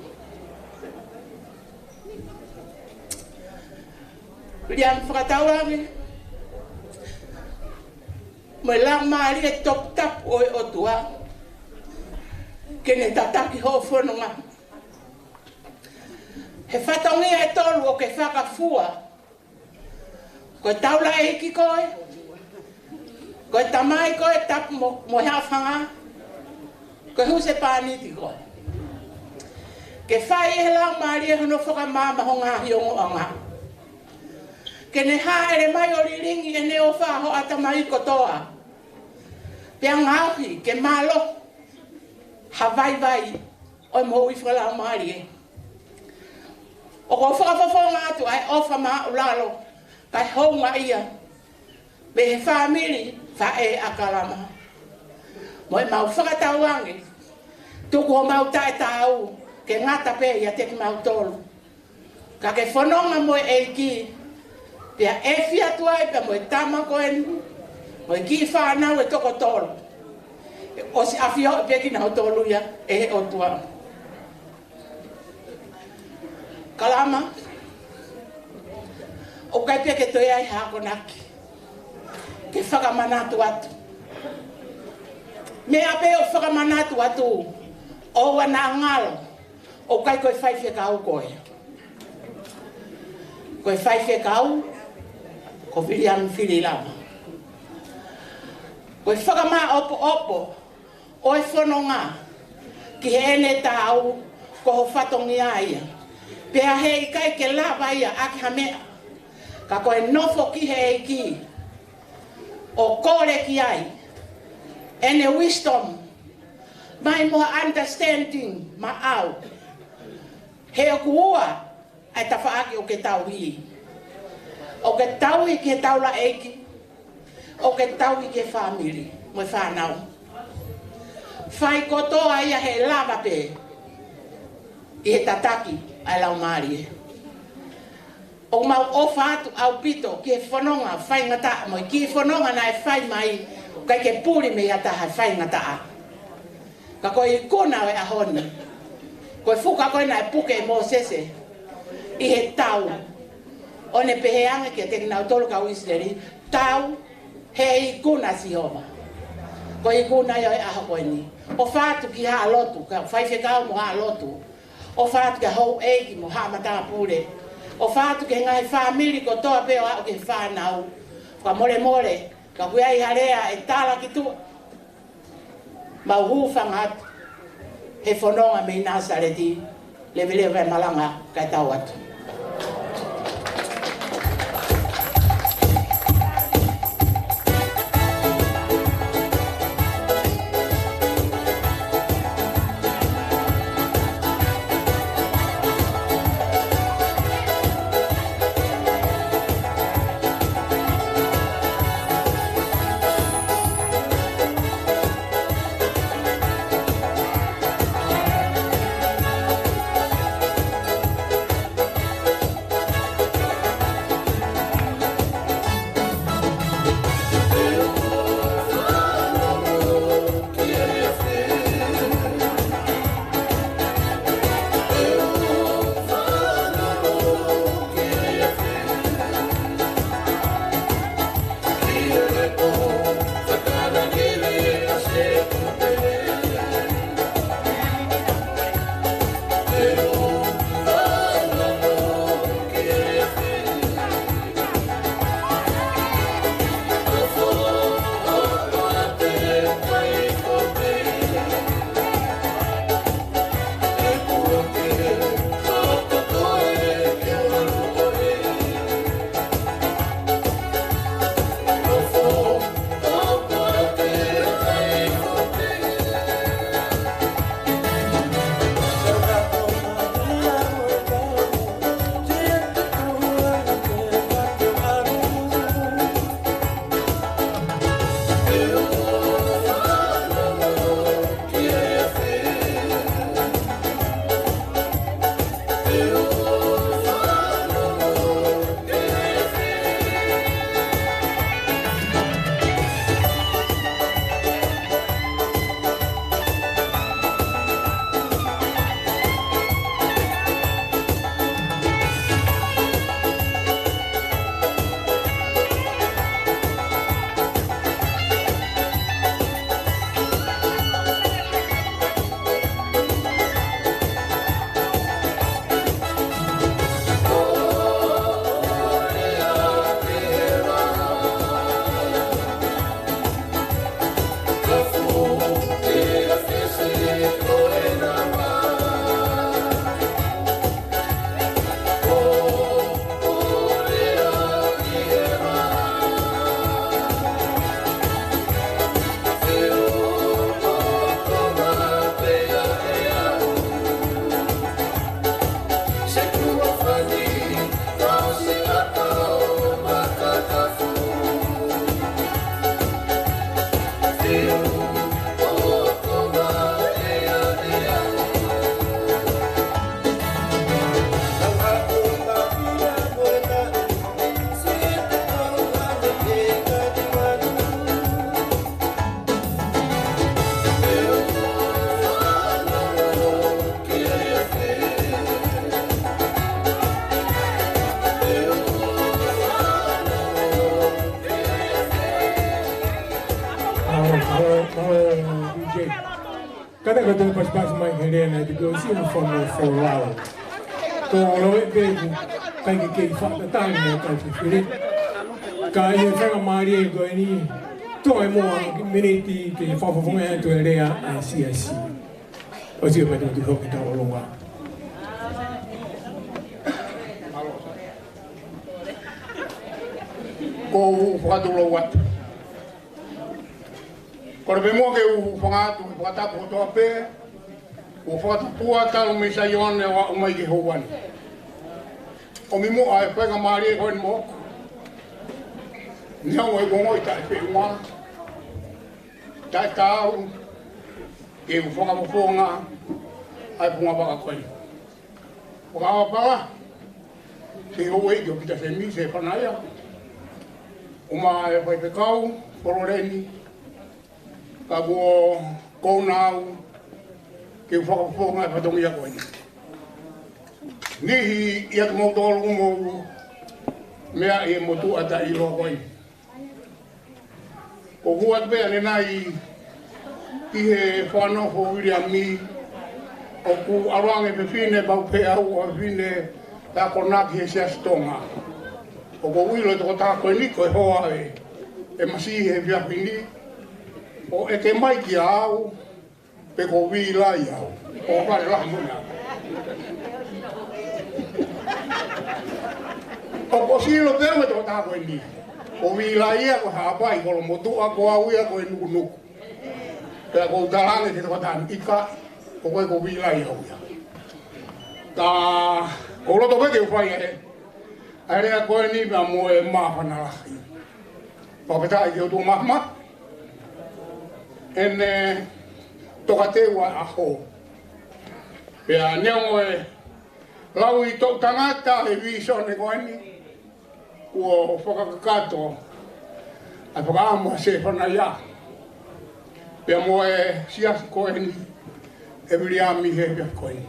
Liam whakataurangi. Mai lang maari e top tap o e otua. Kene tataki ho whanonga. He whatongia e tolu o ke whakafua. Koe taula e ki koe. Koe tamai koe tap mo hawhanga. Koe huse pāniti koe. Ke whai e lang maari e hono whakamama honga hiongo anga. Kene haere mai o riringi e neo whaho atamai kotoa. Pea ngauhi ke malo. Hawai o mo ui whalau maari e. O ko whakawhawhonga atu ai ofa maa ulalo. Kai honga ia. Me he whamiri whae a kalama. Mo e mau whakatauangi. Tuku o mau tae tau. Ke ngata pe ia teki mau tolu. Ka ke whanonga mo e eiki. Pea e fia tuai pea mo e tama koe. Mo e ki whanau e toko tolu. O si awhia o peki nau tolu ia. E he o tua. Kalama. O kai pia ke toi ai hako naki. Ke whakamanatu atu. Mea pe o whakamanatu atu. O wana ngalo. O kai koe whaiwhe kau koe. Koe whaiwhe kau. Ko Viliami Fililava. Koe whakama opo. O e whanonga. Ki he ene tau. Ko ho whatongi aia. Pea hei kai ke lava ia aki hamea. Ka koe nofo ki hei ki. O kore ki ai. Ene wisdom. Mai moa understanding ma au. He o kuua. Ai tawhaaki o ke tau hii. O ke tau i ke taula eiki. O ke tau i ke family. Moe whanau. Whai kotoa ia he lava pe. I he tataki. Ai lau maari e. O mau ofa atu au pito ki e whanonga whai ngata. Moi ki e whanonga na e whai mai. Kai ke puri me ata hai whai ngata a. Ka koe i kona e ahoni. Koe fuka koe na e puke e mō sese. I he tau. O ne peheanga ki a teki nau tolu ka Wisleri. tau he I kuna si homa. Ko I kuna yo e aho koe ni. O whātu ki haa lotu, ka whaiwhekau mo haa lotu. O whātu ka hou eiki mo haa matanga pule. O whātu ke ngai whāmiri ko toa peo au ke whānau. Ka more more, ka kuia I harea e tāla ki tua. Mau hūwhanga atu. He whanonga me Nasareti, le vile malanga kai tau atu. Kada kata pas-pas main kalian itu go sih for a while. Kalau itu kayak kayak fakta tanya kalau spirit. Kalau saya mari go ini, tu mau miniti ke fafonga tu area ICC. Ojo pada tu kau kita ulunga. Kau fakatu lawat. Kalau bemo ke ufangatu fakata foto ape, ufatu tua tal misayon wa umai ke howan. Omimu ai pega mari ko mo. Não é bom ita pe uma. Ta tau ke ufonga ai punga ba ko. Wa ba. Se o e yo kita se mi se panaya. Uma e vai pecau, pororeni. Kago konau ke whakafonga e whatongi a koe. Nihi i at mo tolu mo mea e motu ata i roa koe. O hua bea ne nai i he whanofo Viliami o ku aroange pe fine bau pe au o fine la konaki he sia stonga. O ko uilo e toko tako e niko e hoa e masihi he whiapini o e ke mai ki au pe ko wila i au. O kare lahi muna. O ko silo peo me toko tako e niko. O wila ia ko hapai ko lo motua ko au ia ko e nuku nuku. Pea ko utalange te toko tani ika ko koe ko wila i au ia. Ta ko loto peke ufai e area koe ni mea mo e mahana lahi. Papetai ki o tu mahma. Ene toka teua aho. Pea neongo e lau i tau tangata e visone koe ni. Ua whakakakato a whakaamu a se whana ia. Pea mo e siasi koe ni e Viliami he pia koe ni.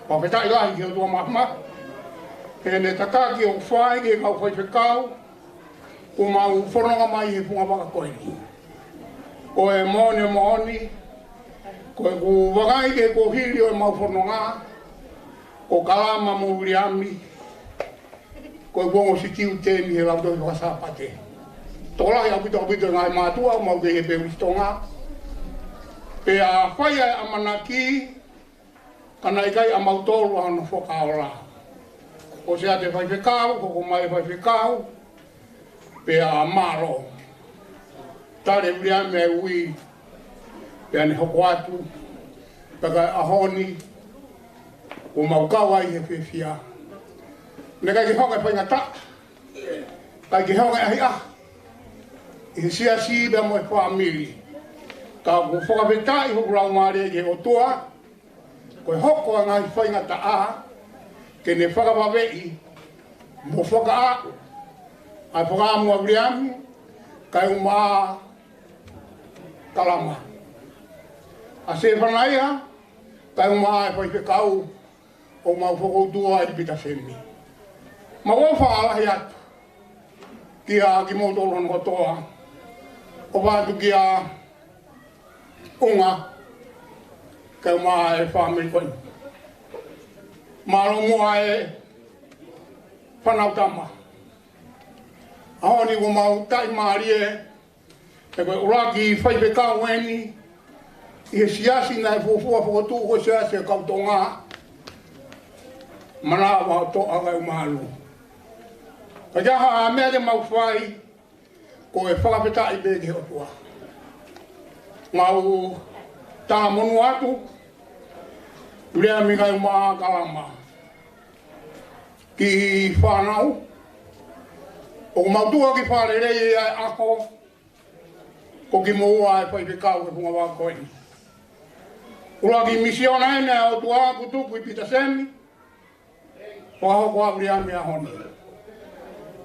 Papetai lahi ki o tu mahma. Ene takaki o whai ke kau whai whekau. O mau whanonga mai he punga waka koe ni. Ko e mone moni. Ko e ku wakai ke ko hiri o e mau whanonga. Ko kalama mo Viliami. Ko e bongo si tiu tēmi he lauto i whakasapate. Tōlahi au pito apito ngai mātua mau ke he pewistonga. Pea whai ai amanaki. Kana ikai a mautolu anu whakaola. O se ate whai whekau, koko mai whai whekau. Pea maro. Tare Viliami e ui. Pea ne hoko atu. Pea ahoni. O maukawa i he whiwhia. Ne kai ki honga e whai ngata. Kai ki honga e ahi ah. I he sia si bea mo e whaamiri. Ka ku whakawhetai hoku lau maare ke o tua. Ko e hoko a ngai whai ngata a. Ke ne whakawawei. Mo whaka a. Ai whakaamu a Viliami. Kai umaa. Kalama. A se whanaia. Kai umaa e whai whekau. O mau whakoutua i pita semi. Ma o whaalahi atu. Ki a ki motolon kotoa. O wātu ki a unga. Kai umaa e whaamiri koini. Malo mua e whanautama. Ahoni ko mau tai maari e koe uraki whai whekau eni. I he siasi na e fufua whakotu ko siasi e kautonga. Mana wa to aga umalu. Ka jaha a mea de mau whai ko e whakapeta i bege o tua. Mau tā monu atu. Viliami kai umaa kalama. Ki whanau. O mautua ki wharerei e ako. Ko ki moua e whai whekau e punga wakoini. Ura ki misiona ene o tua kutuku i pita semi. O aho ko a Viliami a honi.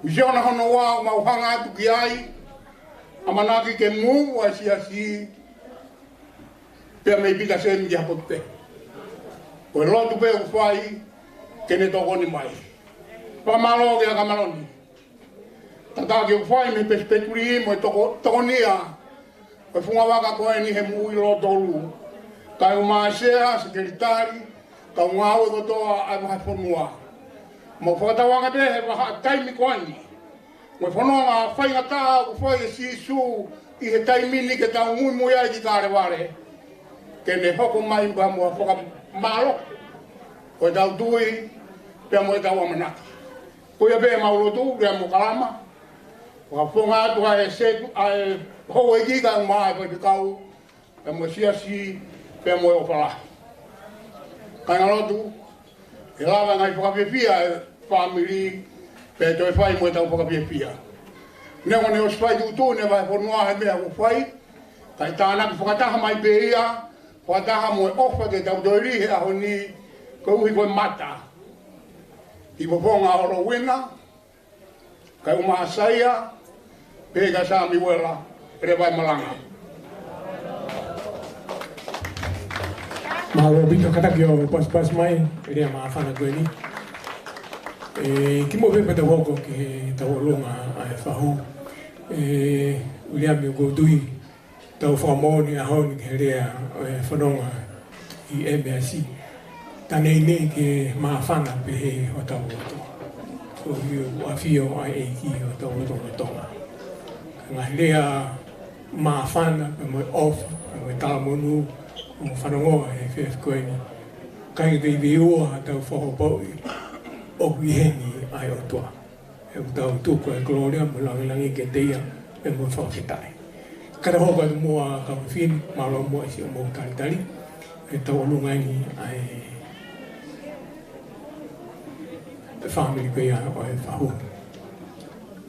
Misiona hono wā o mauhanga atu ki ai. Amanaki ke mū a siasi. Pea mei pita semi ki hapote. Ko e lotu pe u whai. Kene tokoni mai. Pamalo ke a kamaloni. Tata ki u whai me pespeturi mo e tokonia. O e funga waka koe ni he mui lo tolu. Kai o maasea, sekeritari. Ka o ngau e kotoa ai maha whanua. Mo whakatawanga te he waha taimi koani. Mo e whanonga whai ngata o whai e sisu. I he taimini ke tau mui mui ai ki kare ware. Kene hoko mai mba mua whakamalo. Ko e tau tui. Pea mo e tau amanaki. Ko ia pe maulotu, rea mo kalama. Wa whonga atu ai setu, ai hou e kika o maa e whai kikau. Pea mo siasi, pea mo e opala. Kai ngalotu, e lawa ngai whakawhewhia e whamiri, pea toi whai mo e tau whakawhewhia. Nengo ne o swai tutu ne vai whanua he mea o whai. Kai tāna ki whakataha mai pe ia, whakataha mo e ofa te tau doiri he aho ni, ko uhi koe mata. I poponga oro wina, kai umaa saia, pega sa mi wela, rewai malanga. Malo bito kataki o pas mai, rea maafana koe ni. Ki mo pepe te woko ki te wolonga ai whahu. Viliami Godui tau whamoni a honi ke rea whanonga I MSC. Tanei nei ke maafana pe he o tau oto. So hiu wafio ai eiki o tau oto o tonga. Ngā rea maafana pe moi ofa, pe moi talamonu o whanongoa he whewhkoeni. Kai te iwiua tau whahopoi o kuiheni ai o toa. E tau tuku e gloria mo langilangi ke teia pe moi whawhetai. Kara hoka tu mua ka whiwhini, malo mua isi o mou taritari. E tau alungangi ai family ko ia o e whahu.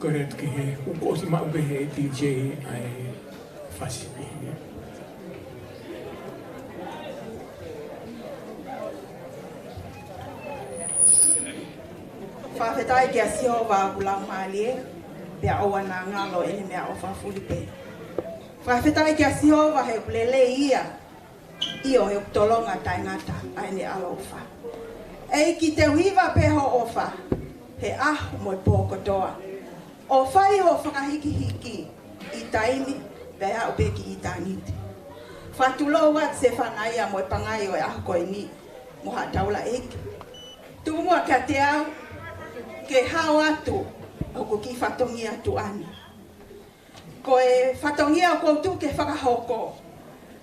Koret ki he, uko si mau ke he DJ ai whasipi. Whawhetai kia siho wa ulau maalie, pia oa na ngalo ene mea o whafulipe. Whawhetai kia siho wa he ulele ia, Io he tolonga taingata aine alofa. Ei ki te wiwa peho ofa, he ahu moi pōkotoa. O whai ho whakahiki-hiki I taimi, pēha upeki I tāngiti. Whatulo wat se whanaia moi pangai o e ahu koe ni, moha taula eki. Tūmua kia te au, ke hao atu, o ku ki whatongi atu ani. Koe whatongi au koutu ke whakahoko.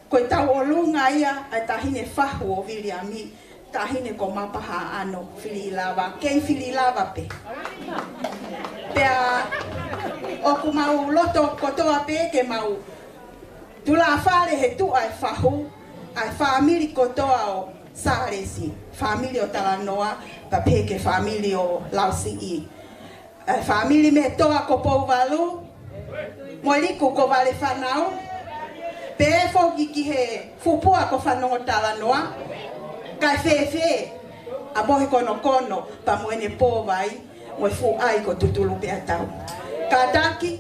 Koe tau o lunga ia ai tahine whahu o Viliami, tahine ko mapaha ano Fililava, kei Fililava pe. Pea o ku mau loto kotoa pe ke mau tula whare he tu ai whahu, ai whamiri kotoa o Saresi, whamiri o Talanoa, pa pe ke whamiri o Lausi. Ai whamiri me toa ko Pouvalu, moiliku ko vale whanau, Pe foki ki he fupua ko whanongo Talanoa, kai whewhe, a mohi kono pa moene pōwai, moi fu ai ko tutulu pea tau. Ka taki,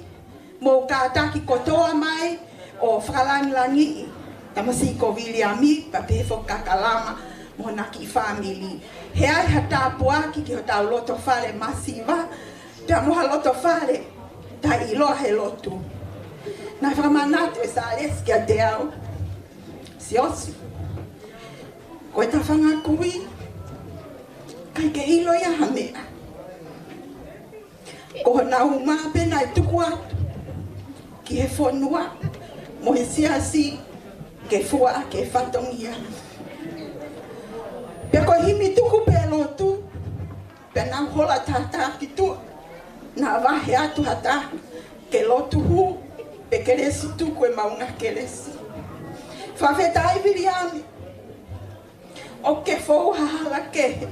mo ka taki kotoa mai, o whakalangilangi, tamasi ko Viliami, pa pe fo kakalama, mo naki family. He ai hatapuaki ki ho tau loto whare masiva, pea moha loto whare, ta iloa he lotu. Na whakamanato e sa aleski a te au. Si osu. Koe ta whangakui. Kai ke ilo ia hamea. Ko na uma pena I tuku atu. Ki he whonua. Mo he siasi. Ke fua ke whatongia. Pea ko himi tuku pe lotu. Pea na hola tata ki tu. Na wahe atu hata. Ke lotu hu. Pe keresi tuku e maunga keresi. Whawhetai Viliami. O ke fou hahala kehe.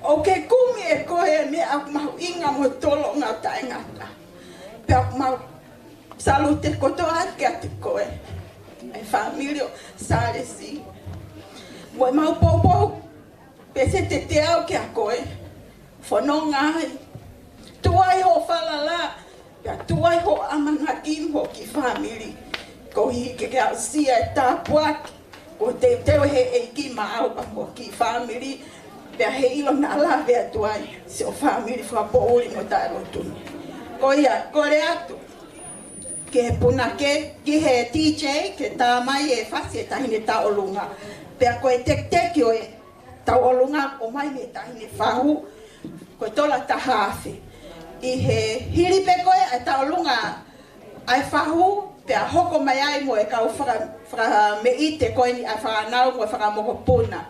O ke kumi e koe me aku mahu inga mo tolo ngau taingata. Pe aku mahu salute kotoa ake ate koe. E familio Saresi. Mo e mahu poupou. Pe se te te au ke a koe. Whanonga ai. Tuai ho whalala. Pea tuai ho amanhakim ho ki family. Ko hi ke au sia e tāpuaki. Ko te tewe he e ki maau pa ho ki family. Pea he ilo na lawe atuai. Se o family whapouri mo tae rotuni. Ko ia, kore atu. Ke he punake, ki he DJ, ke tā mai e whasi e tahine tā olunga. Pea ko e tek o e tā olunga o mai me tahine whahu. Ko tola ta hawhi. I he hiri pe koe ai taulunga ai whahu, pea hoko mai ai mo e kau whaka me ite koe ni ai whanau mo e whaka moko puna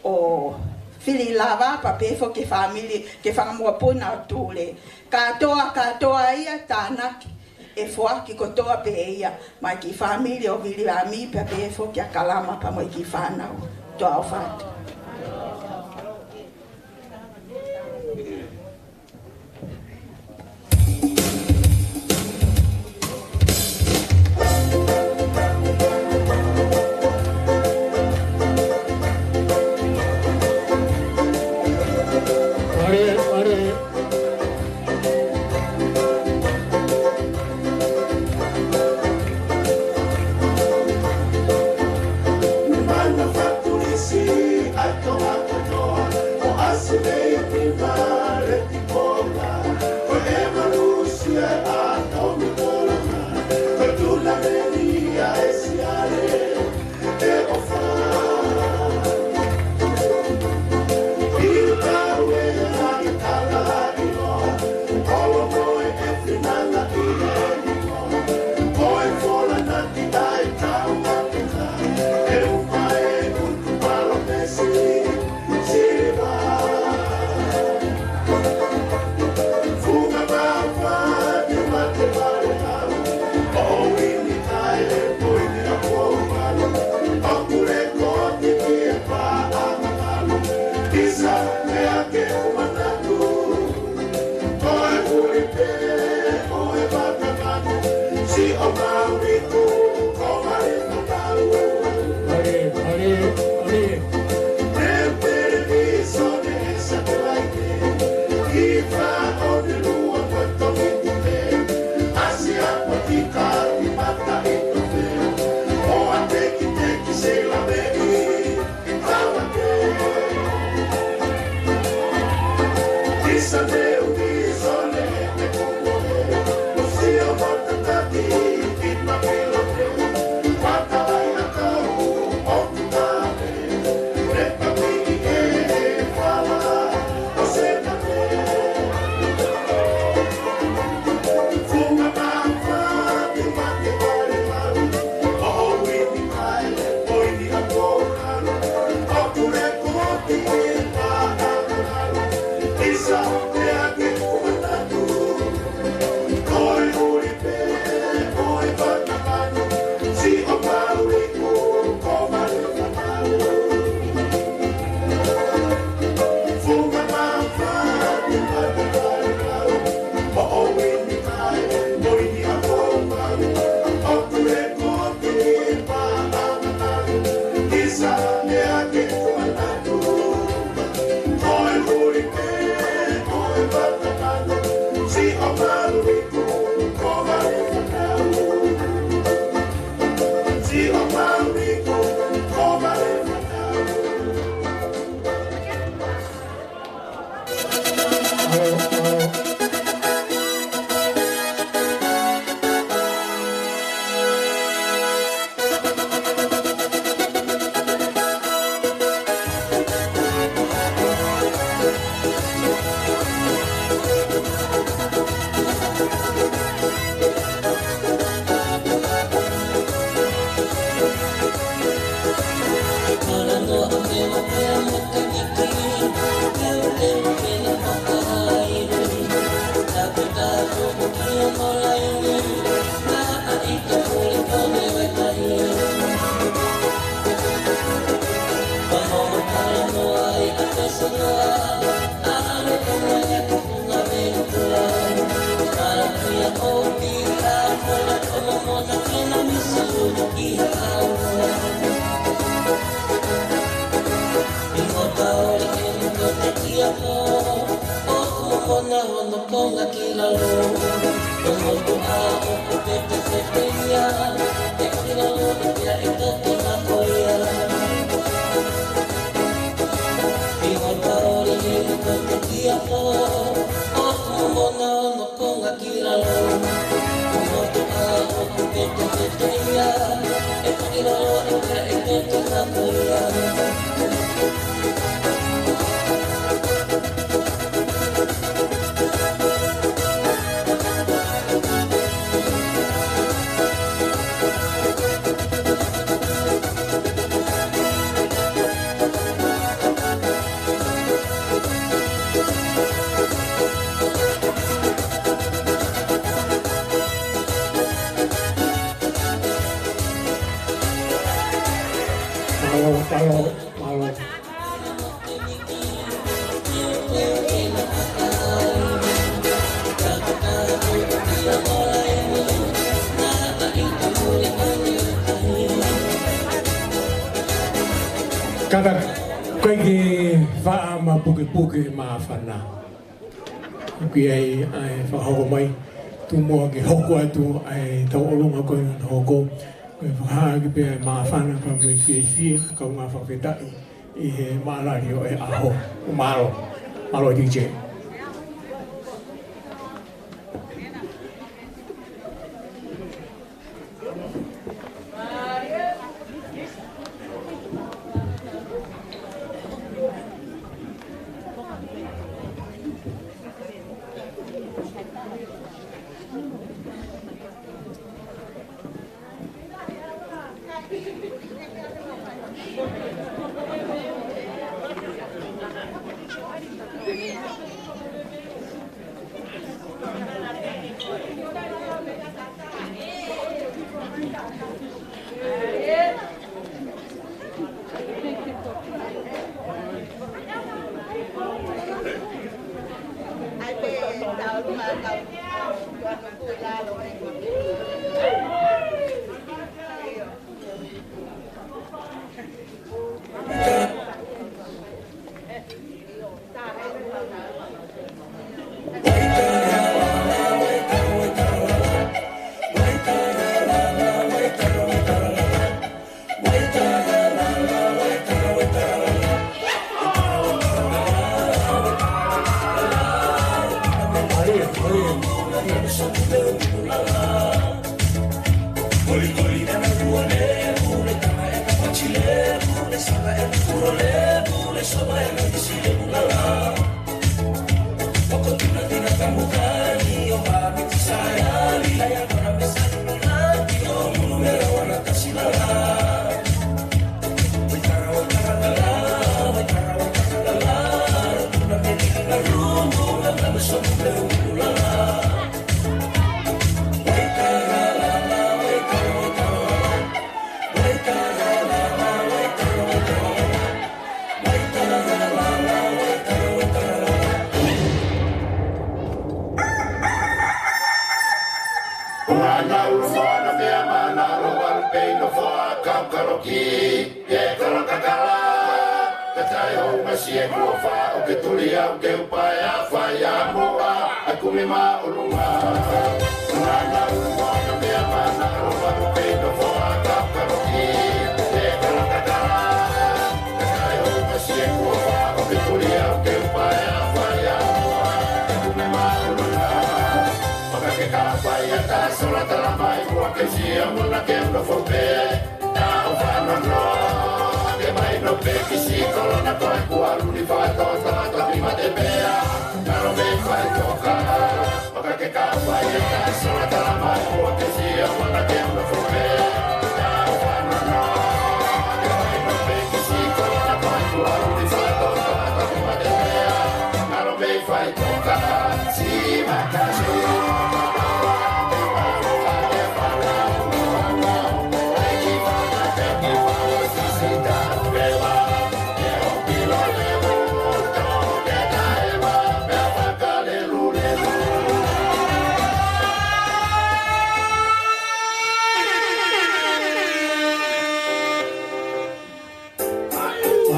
o Fililava, pa pefo ke family, ke whaka moko puna o tūle. Katoa ia tānaki, e whoaki kotoa pe ia, mai ki family o Viliami, pa pefo ke a kalama pa mo i ki whanau, toa o whatu. Kaka koe ki wha ma puke puke ma whana. Ki ai whahoko mai, tu mua ki hoko atu ai tau olunga koe na hoko. Koe whaha ki pia ma whana ka mui fie ka ngā whawhetai i he maalari o e aho. Malo, malo DJ.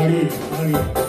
Mali, Mali.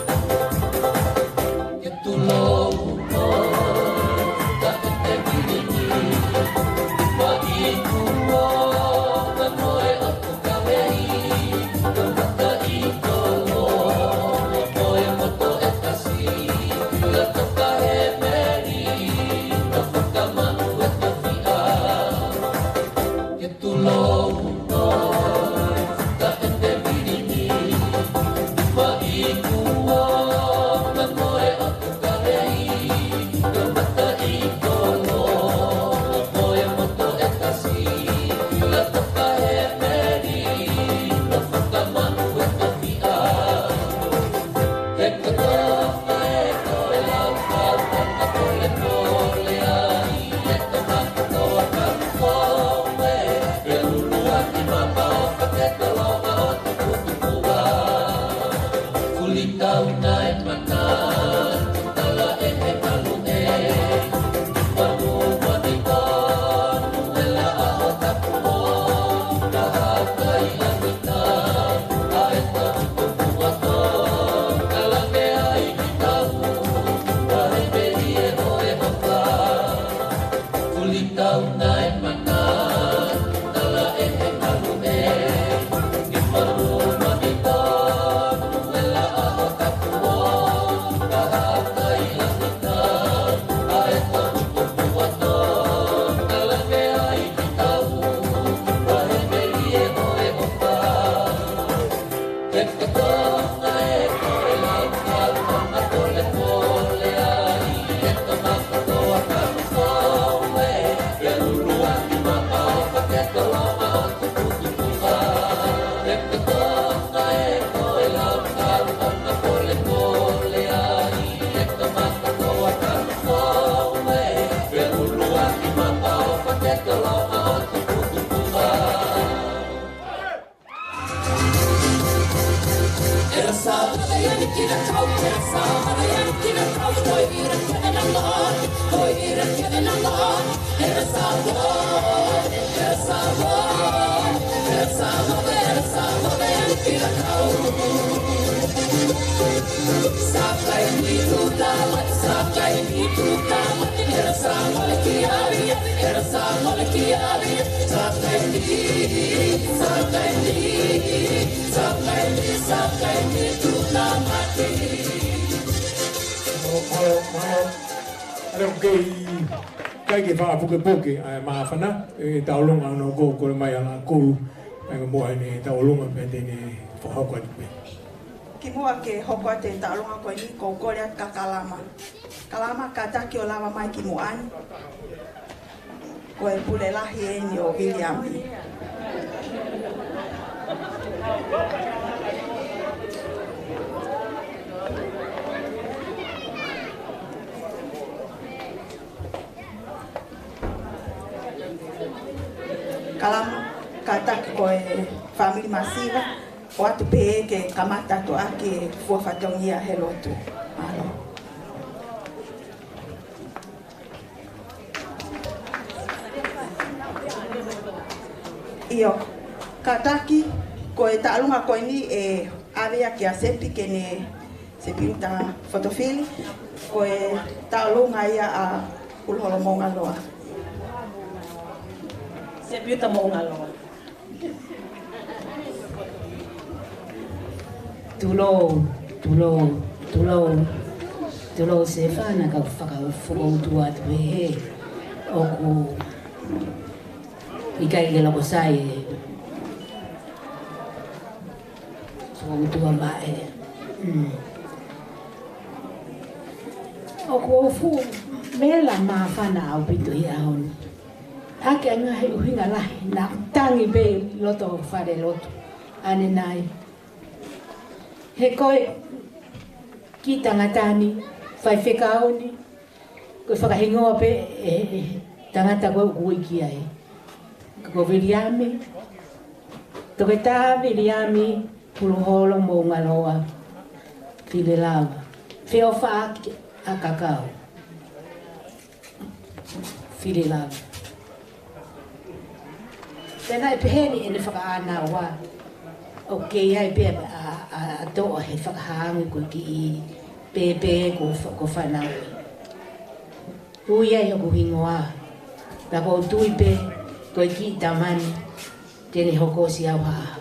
Kaikki vaan puke maafana taulunga no ko mai ala ko ai mo ai taulunga pete ni pohako ni ki mua ke hoko te taulunga ko ni ko le kakalama kalama kata ki olava mai ki muani ko e pule lahi ni o Viliami kalama kata ko e family masiva o atu pe ke kamata to ake Fe'ofa'aki helotu alo io kataki ko e talunga ko ni e avea ke asepi ke ne se pinta fotofili ko e talunga ia a ulholomonga loa se pinta monga loa tulo se fana ka whakawhakautua atu he oku ikai ke lako sai whakautua mae oku ofu mela maa whana au pito i aon hake anga he uhinga lahi na tangi be loto whare loto ane nai he koe ki tangatani whai whekaoni koe whakahingoa pe tangata koe kui ki ai ko Viliami toke tā Viliami Pulupulu mo ngaloa Fililava Fe'ofa'aki A-Kakau Fililava tēnā e peheni ene whakaana wa o kei ai pe a toa he whakahangi ko ki pepe ko whanau. Ui ai o kuhingoa. Ta ko tui pe ko ki tamani tene hoko si au haa.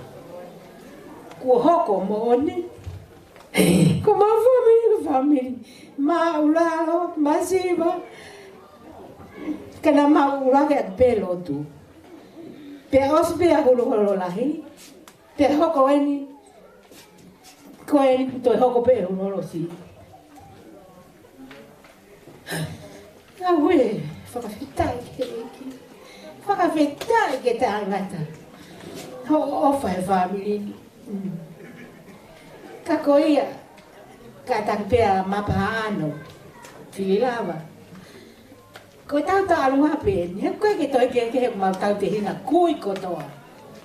Ko hoko mo oni. Ko ma family. Ma ulalo, ma siva. Kana ma ulake at pelo tu. Pe os pe a holo lahi. Pe hoko eni. Ko eni to hoko pe holo si. Awe, whakawhitai ke eki. Whakawhitai ke te angata. Ho ofa e family. Ka koia, ka takpea mapa ano, Fililava. Ko tau ta alunga pēni, he koe ke toi ke he mau tau te hinga kui kotoa.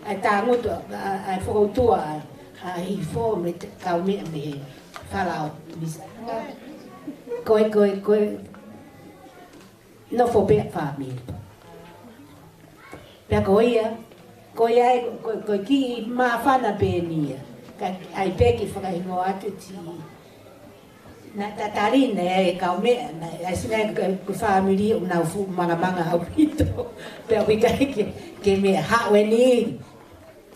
Ai tā ngutu, ai whakautua, ai fō me kau mea me he whalao. Koe, no fo pea whāmi. Pea koia, koe ki maa whana pēnia. Ai peki whakahingo atu ti na tatarina e kau mea ai sinai ku family o nau fu manga au pito pe wi kai ke me ha we ni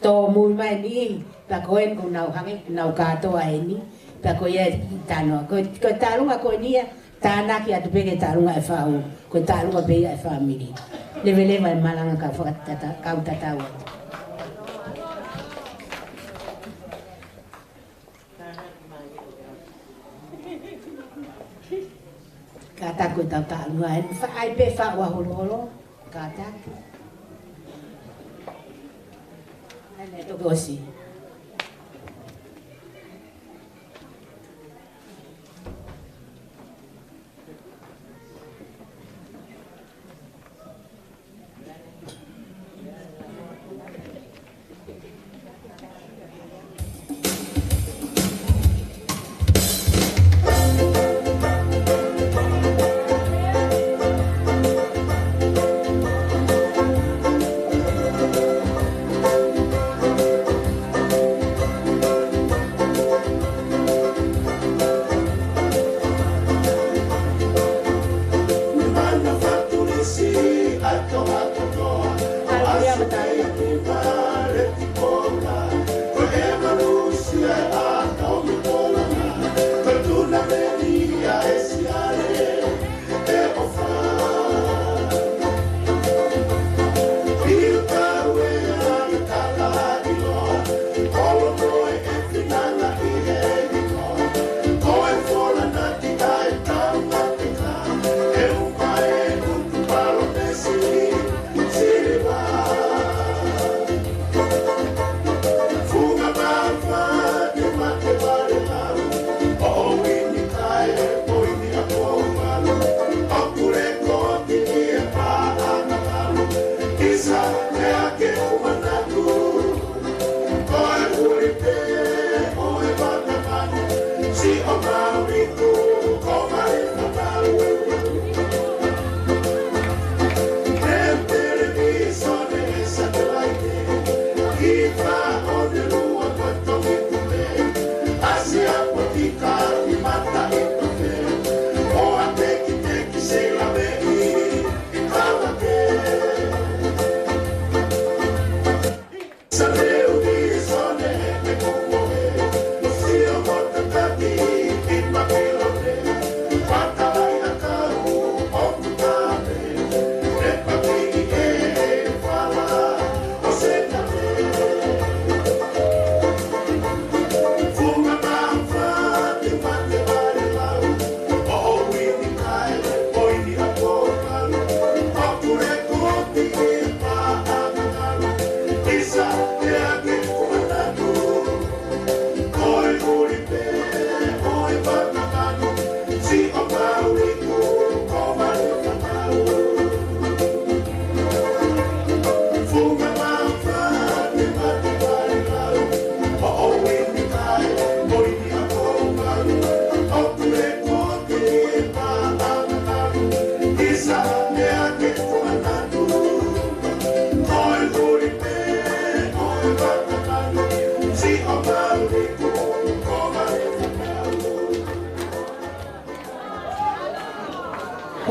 to mu mai ni ta koen ku nau hangi nau ka to ai ni ta ko ye tano ko talunga ko ni ta na ki atu peke talunga e fau ko talunga be ai family le mai malanga ka whakatata kau tatawa. Kata ko tau taluan, ai pe fa wa holo kata. Ane to gosi.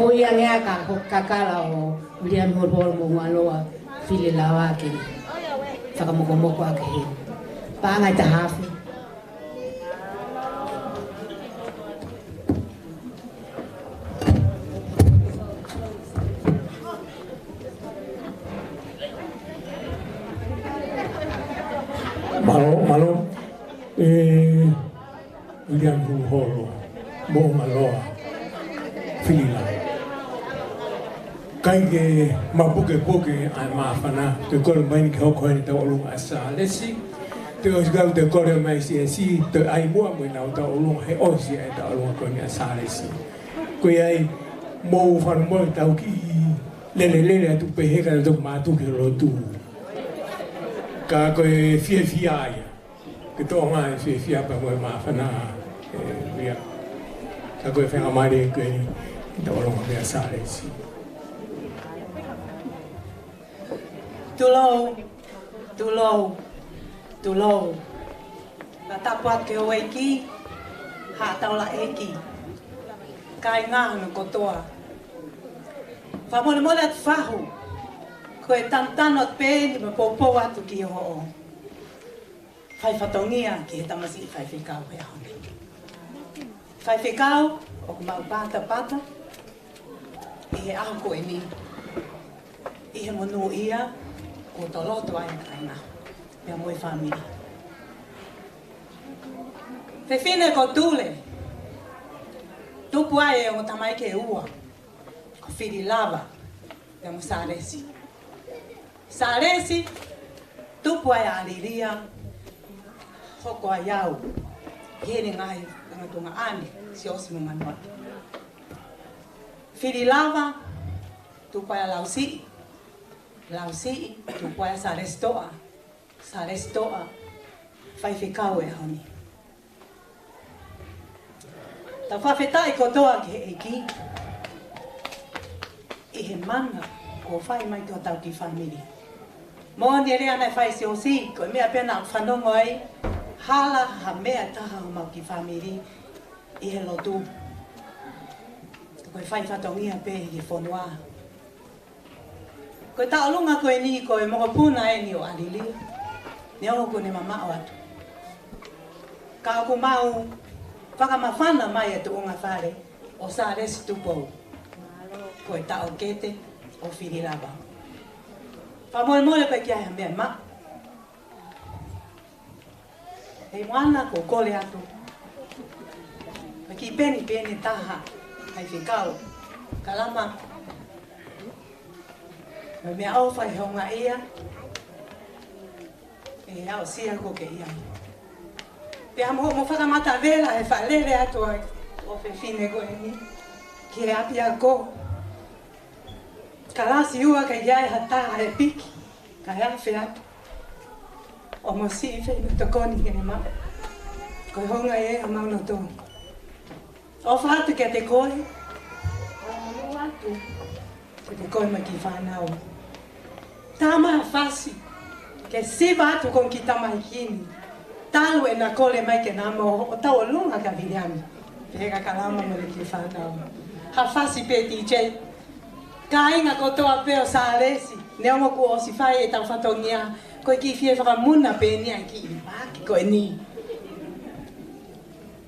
Hoi ang A-Kakau Viliami Pulupulu Fe'ofa'aki ki whakamokomoko ake he. Pāngai ta hawhi. Malo, Viliami Pulupulu mo maloa Fililava. Kai ke mapuke ai mawhana te kore mai ni ke hoko hene tau olunga asa lesi te osgau te kore mai si te ai mua mui nau tau olunga he osi ai tau olunga kore asa lesi koe ai mou whanu moi tau ki lele atu peheka na tuku mātu ki rotu ka koe fia aia ke tō ngai fia pa moi mawhana ria ka koe whenga maire koe ni tau olunga kore asa lesi Tulou. Na tapuat ke o eki, ha taula eki. Kai ngā no kotoa. Whamone mole atu whahu. Ko e tantano at pēni ma pōpō atu ki ho o. Whai whatongia ki he tamasi whai whikau he hone. Whai whikau, o ku mau pata. I he aho ko e ni. I he monu ia. O to loto ai kainga. Mea moi whamiri. Te whine ko tūle. Tupu ai e o tamai ke ua. Ko Fililava. Mea mo sāresi. Sāresi. Tupu ai ariria. Hoko ai au. Hene ngai tunga ane. Si osi mo manua. Fililava. Tupu ai lausi. Lausi, tu poia sa restoa, fai whikau e honi. Ta whawhetai kotoa ki he eki, i he mana ko whai mai tō tau ki whamiri. Mō ni rea nei whai si o si, ko mea pena whanongo ai, hala ha mea taha o mau ki whamiri, i he lotu. Ko whai whatongia pe i whanua. Ko ta olunga ko ni ko e mo puna e ni o alili. Ni o ko ni mama o atu. Ka ko mau whakamawhana mai e tu unga whare o sa resi tupo. Ko e ta o kete o Fililava. Whamoe pe kia hea mea ma. Hei moana ko kole atu. Ki peni taha ai whikau. Kalama. Mea au whai honga ia, e au sia ko ke ia. Pea mo whakamata vera e whalere atu ai o whiwhine ko e ni, ki e api a ko. Ka rasi ua ka iai hata e piki, ka hawhi atu. O mo si i whai no koni ke ne ma. Ko honga e a mauna tō. O whatu ke te koe, o mo atu. Te koe ma ki whanau. Tama whasi, ke siwa atu kon ki tamai kini. Talu e na kole mai ke namo o tau o lunga ka Viliami. Pega kalama mo le ki whanau. Ha whasi pe DJ. Ka inga kotoa peo sa aresi. Neo mo ku o si whai e tau whatongia. Koe ki fie whakamuna pe ni ai ki impaki koe ni.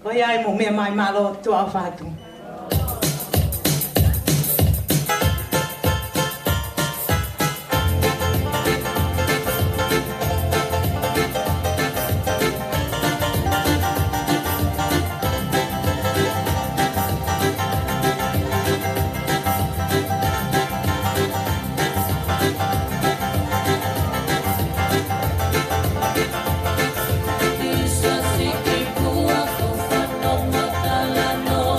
Koe ai mo mea mai malo tua whatu. Isa si kipua ko whanonga talano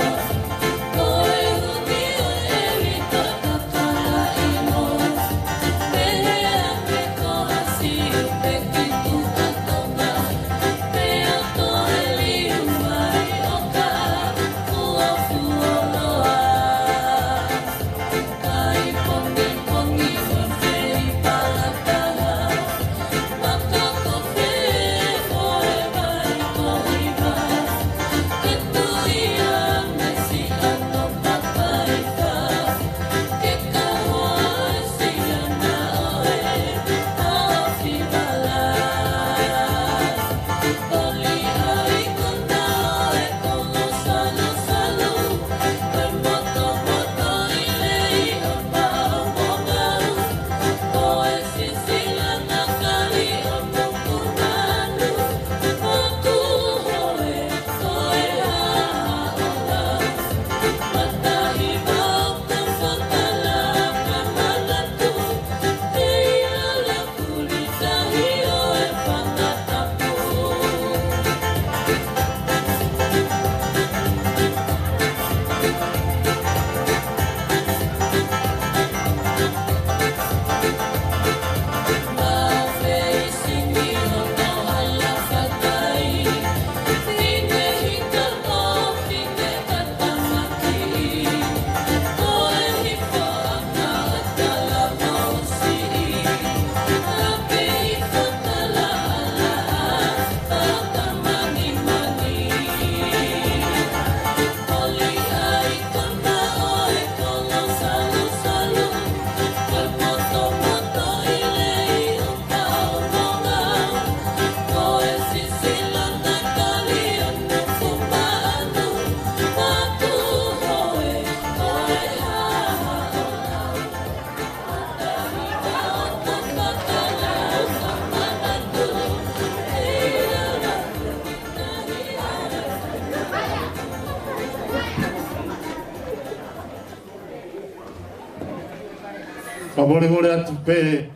Pamore hore atu pe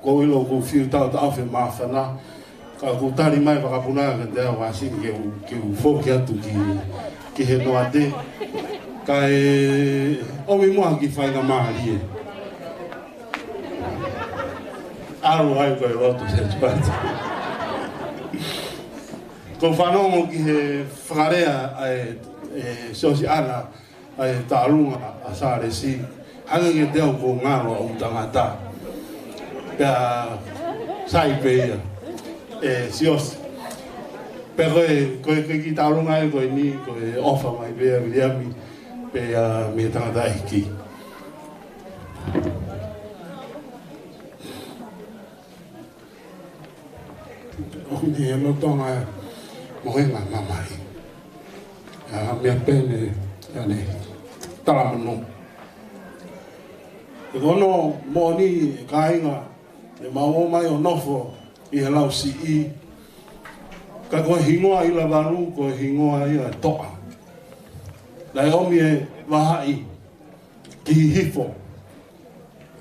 ko ilo ko fiu tau ta afe mafana ka ko tari mai wakapuna ka te awa sini ke u foki atu ki he no ate ka omi moa ki whainga maari aru hai koe roto se tuata ko whanongo ki he whakarea sosi ana ta alunga a sare si hanga ke teo ko ngaro o tangata pea sai peia sios pero ko ki ta alunga ko ni ko ofa mai pea Viliami pea me tangata iki o ni no tonga mohenga mamai me pene ane talamano e kono mo ni kainga e mau mai o nofo i lau si I ka ko hingoa I la varu ko hingoa I a toa lai omi e wahai ki hifo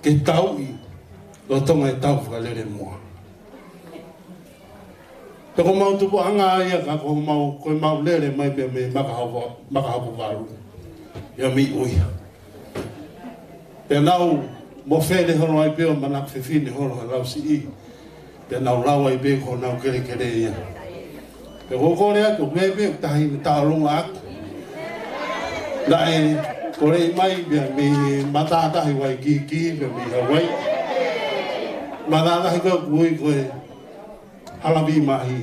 ke tau I lo tonga e tau whakalere moa pe ko mau tupu anga ia ka ko mau lere mai pe me makahapu varu ia mi uia pe nau mo fede hono ai pe o manak fefine hono lau si I pe nau lau ai pe ko nau kere ia pe ko kore atu me pe tahi taulunga aku na e kore mai pe me matatahi wai ki pe me hawai matatahi ka kui koe halabi mahi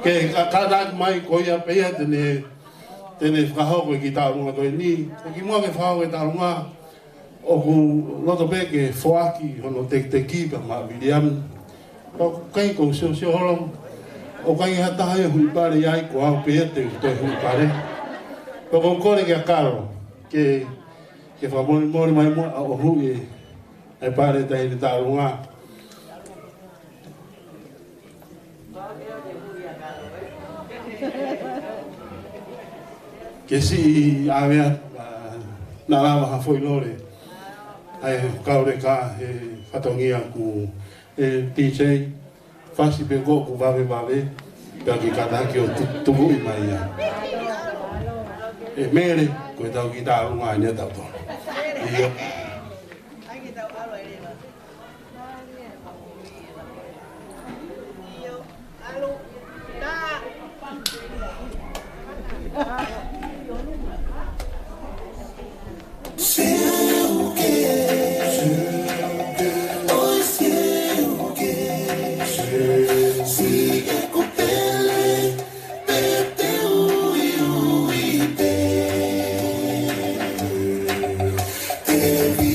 ke kada mai ko ia pe ia tene whakahau koe ki taurunga koe ni ki mua ke whakahau koe taurunga o ku loto pe ke Fe'ofa'aki hono te kipa ma Viliami o kai ko sio holong o kai hata e hui pare ai ko au pe te hui pare o kon kore ke akaro ke whamori mai mua o hui e pare tai ni taurunga ke si avea na lava ha foi lore ai kaure ka fatongia ku DJ fasi pe go ku vave ka ki kada ki o tubu mai ya mere ko tau ki ta unga ne ta to iyo Te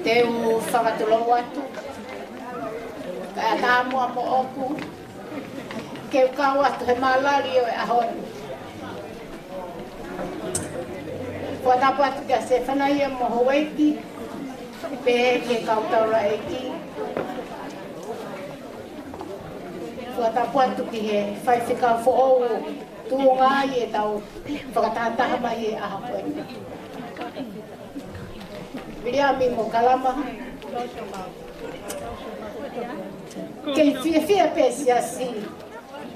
te u whakatulou atu. Ka tā mua mo oku. Ke u kau atu he malari o e ahoni. Kua tapu atu kia se whanai e mo hoeiki. Pehe ke kautaura eiki. Kua tapu atu ki he whaiwhikau fo ou tuonga i e tau whakatataha mai e aha koeni. Viliami mo kalama. Kei fia pesi asi.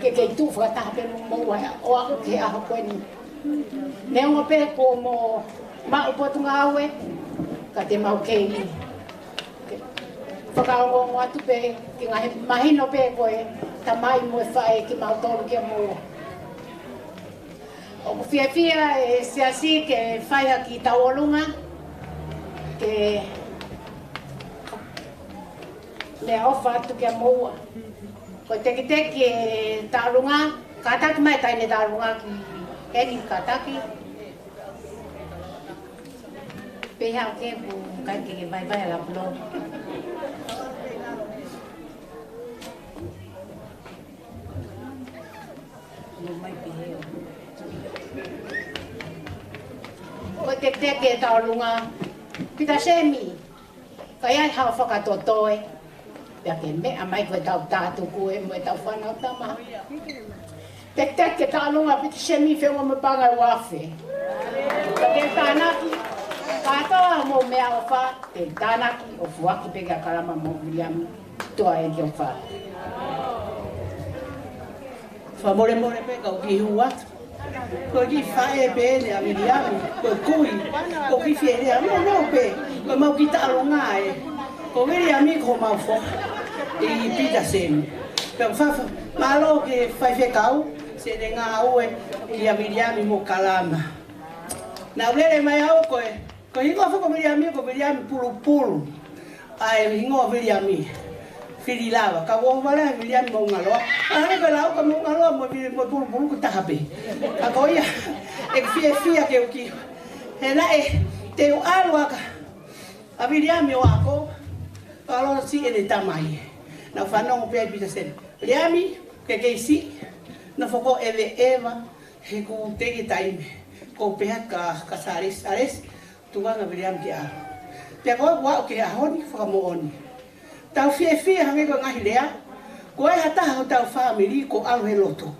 Kei tu whakataha pe mo o aku ke aha koeni. Neonga pe ko mo maupotunga awe. Ka te mau keini. Whakaongo atu pe ki ngahe mahino pe koe. Ta mai mo e whae ki mau tolu kia mo. O fia e se asi ke whaia ki tauolunga. Ke le ofa atu kia moua. Ko teki e taurunga. Kataki mai taine taurunga ki eni kataki. Peha o ke pu kai ke vai la pulo. No mai piheo. O teki e taurunga. Pita semi. Kaya hao whakatotoe. Pea ke mea mai koe tau tātu koe mo e tau whanau tama. Tek ke tālunga pita semi whenua me panga wafe. Ke tānaki. Katoa mo mea o wha. Te tānaki o fuaki pega karama mo Viliami. Toa e ki o wha. Whamore pega o ki huatu. Ko ki whae pēne a Viliami, ko kui, ko ki whiere a no pē, ko mau ki tāronga e. Ko Viliami ko mau who, i pita semi. Pēo whafa, malo ke whaiwhekau, se ne ngā aue, i a Viliami mo kalama. Nā ulere mai au koe, ko hingoa whako Viliami Pulupulu, ai hingoa Viliami Fililava, ka wala Viliami mo ngaloa. Ana ko lau ka mo ngaloa mo Pulupulu ko tahape. Ako ia e fia ke uki. Hena e te o alua ka. A Viliami o ako. Alo si e tamai. Na whanongo pe pita sen. Viliami ke si na foko eva he ko teki taime. Ko peha ka saris tuanga Viliami ki a. Te ko wa ke ahoni mo oni. Tau fia hange ko ngahi lea. Ko e hata ho tau family ko alu he loto.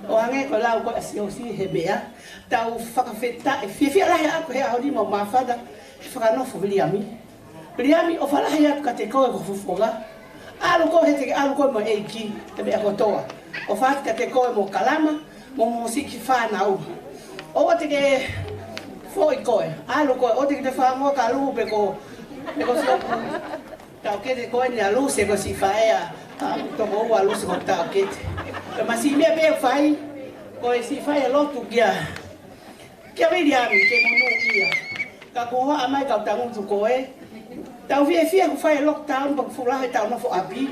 O hange ko lau ko si he bea. Tau whakawheta e fia lahi aku he ahoni mo mawhada. He whakanofo Viliami. Viliami o whalahi aku ka te koe ko fufonga. Alu ko he te alu ko mo eiki. Te mea kotoa. O whaati ka te koe mo kalama. Mo musiki whanau. O wa te ke foi koe. Alu koe. O te ke te whangoa ka alu pe ko siopu. Tau kete koe ni a luse ko si whaea. Toko ua luse ko tau kete. Ma si mea pēo whai. Koe si whaea lotu kia. Kia Viliami ke monu ia. Ka koha amai kau tangutu koe. Tau fia ku whaea lockdown pa fulahe tau nofo api.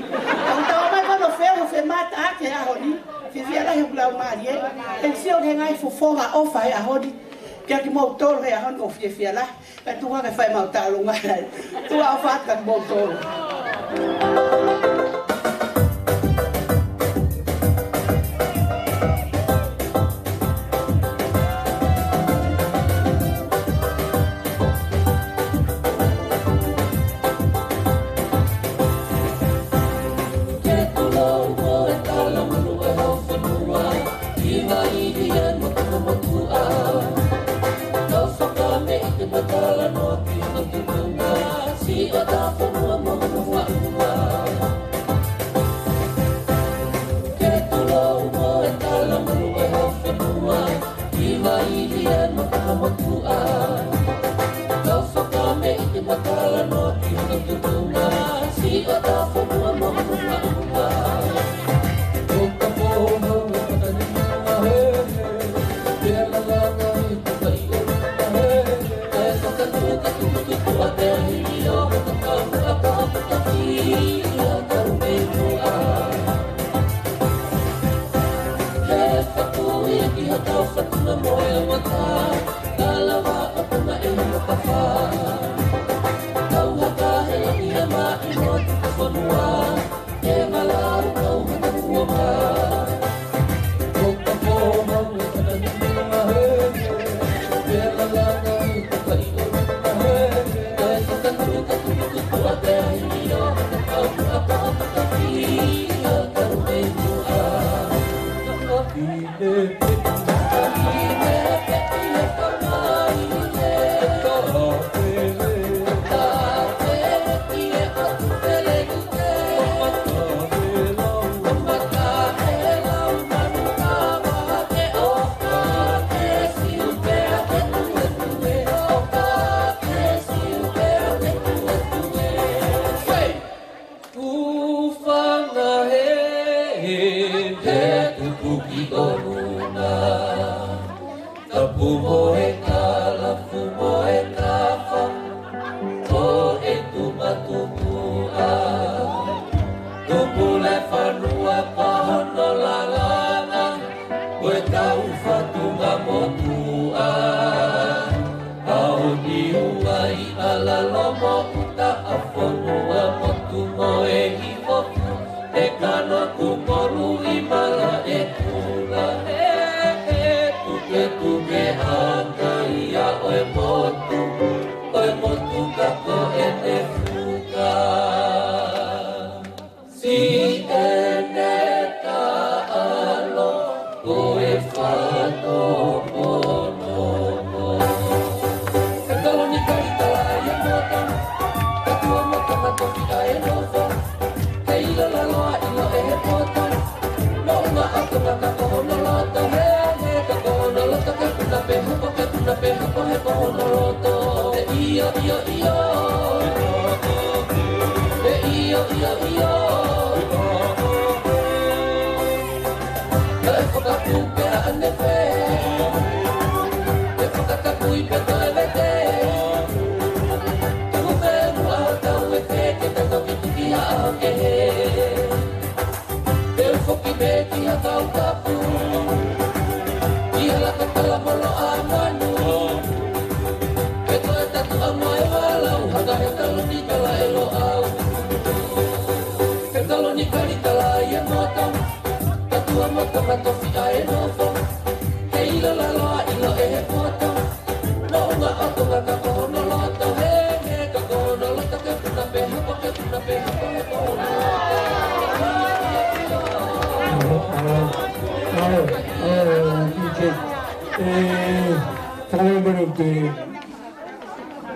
Tau amai kono whea mata ake ahoni. Fia lahi kulau maari e. E sio ke ngai fufonga ofa e ahoni. Kia ki mau toro he ahon ko fia la. Ka tuha ke whae mau tālunga. Tuha o whata mau toro. Kau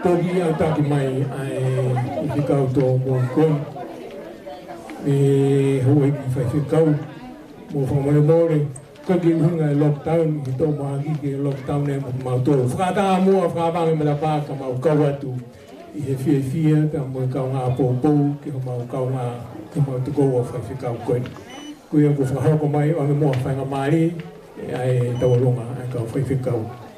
Togi ang taki mai ay ifikaw to mo kon huwag ifikaw mo pangmamore kagi hunga lockdown ito magi ke lockdown na mo mauto frata mo frabang malapa ka mau kawatu ifia ta mo ka nga popo ke mau ka nga ke mau to go of ifikaw kon kuya ko fra ko mai on mo fa nga mari ai tawolonga ka ifikaw.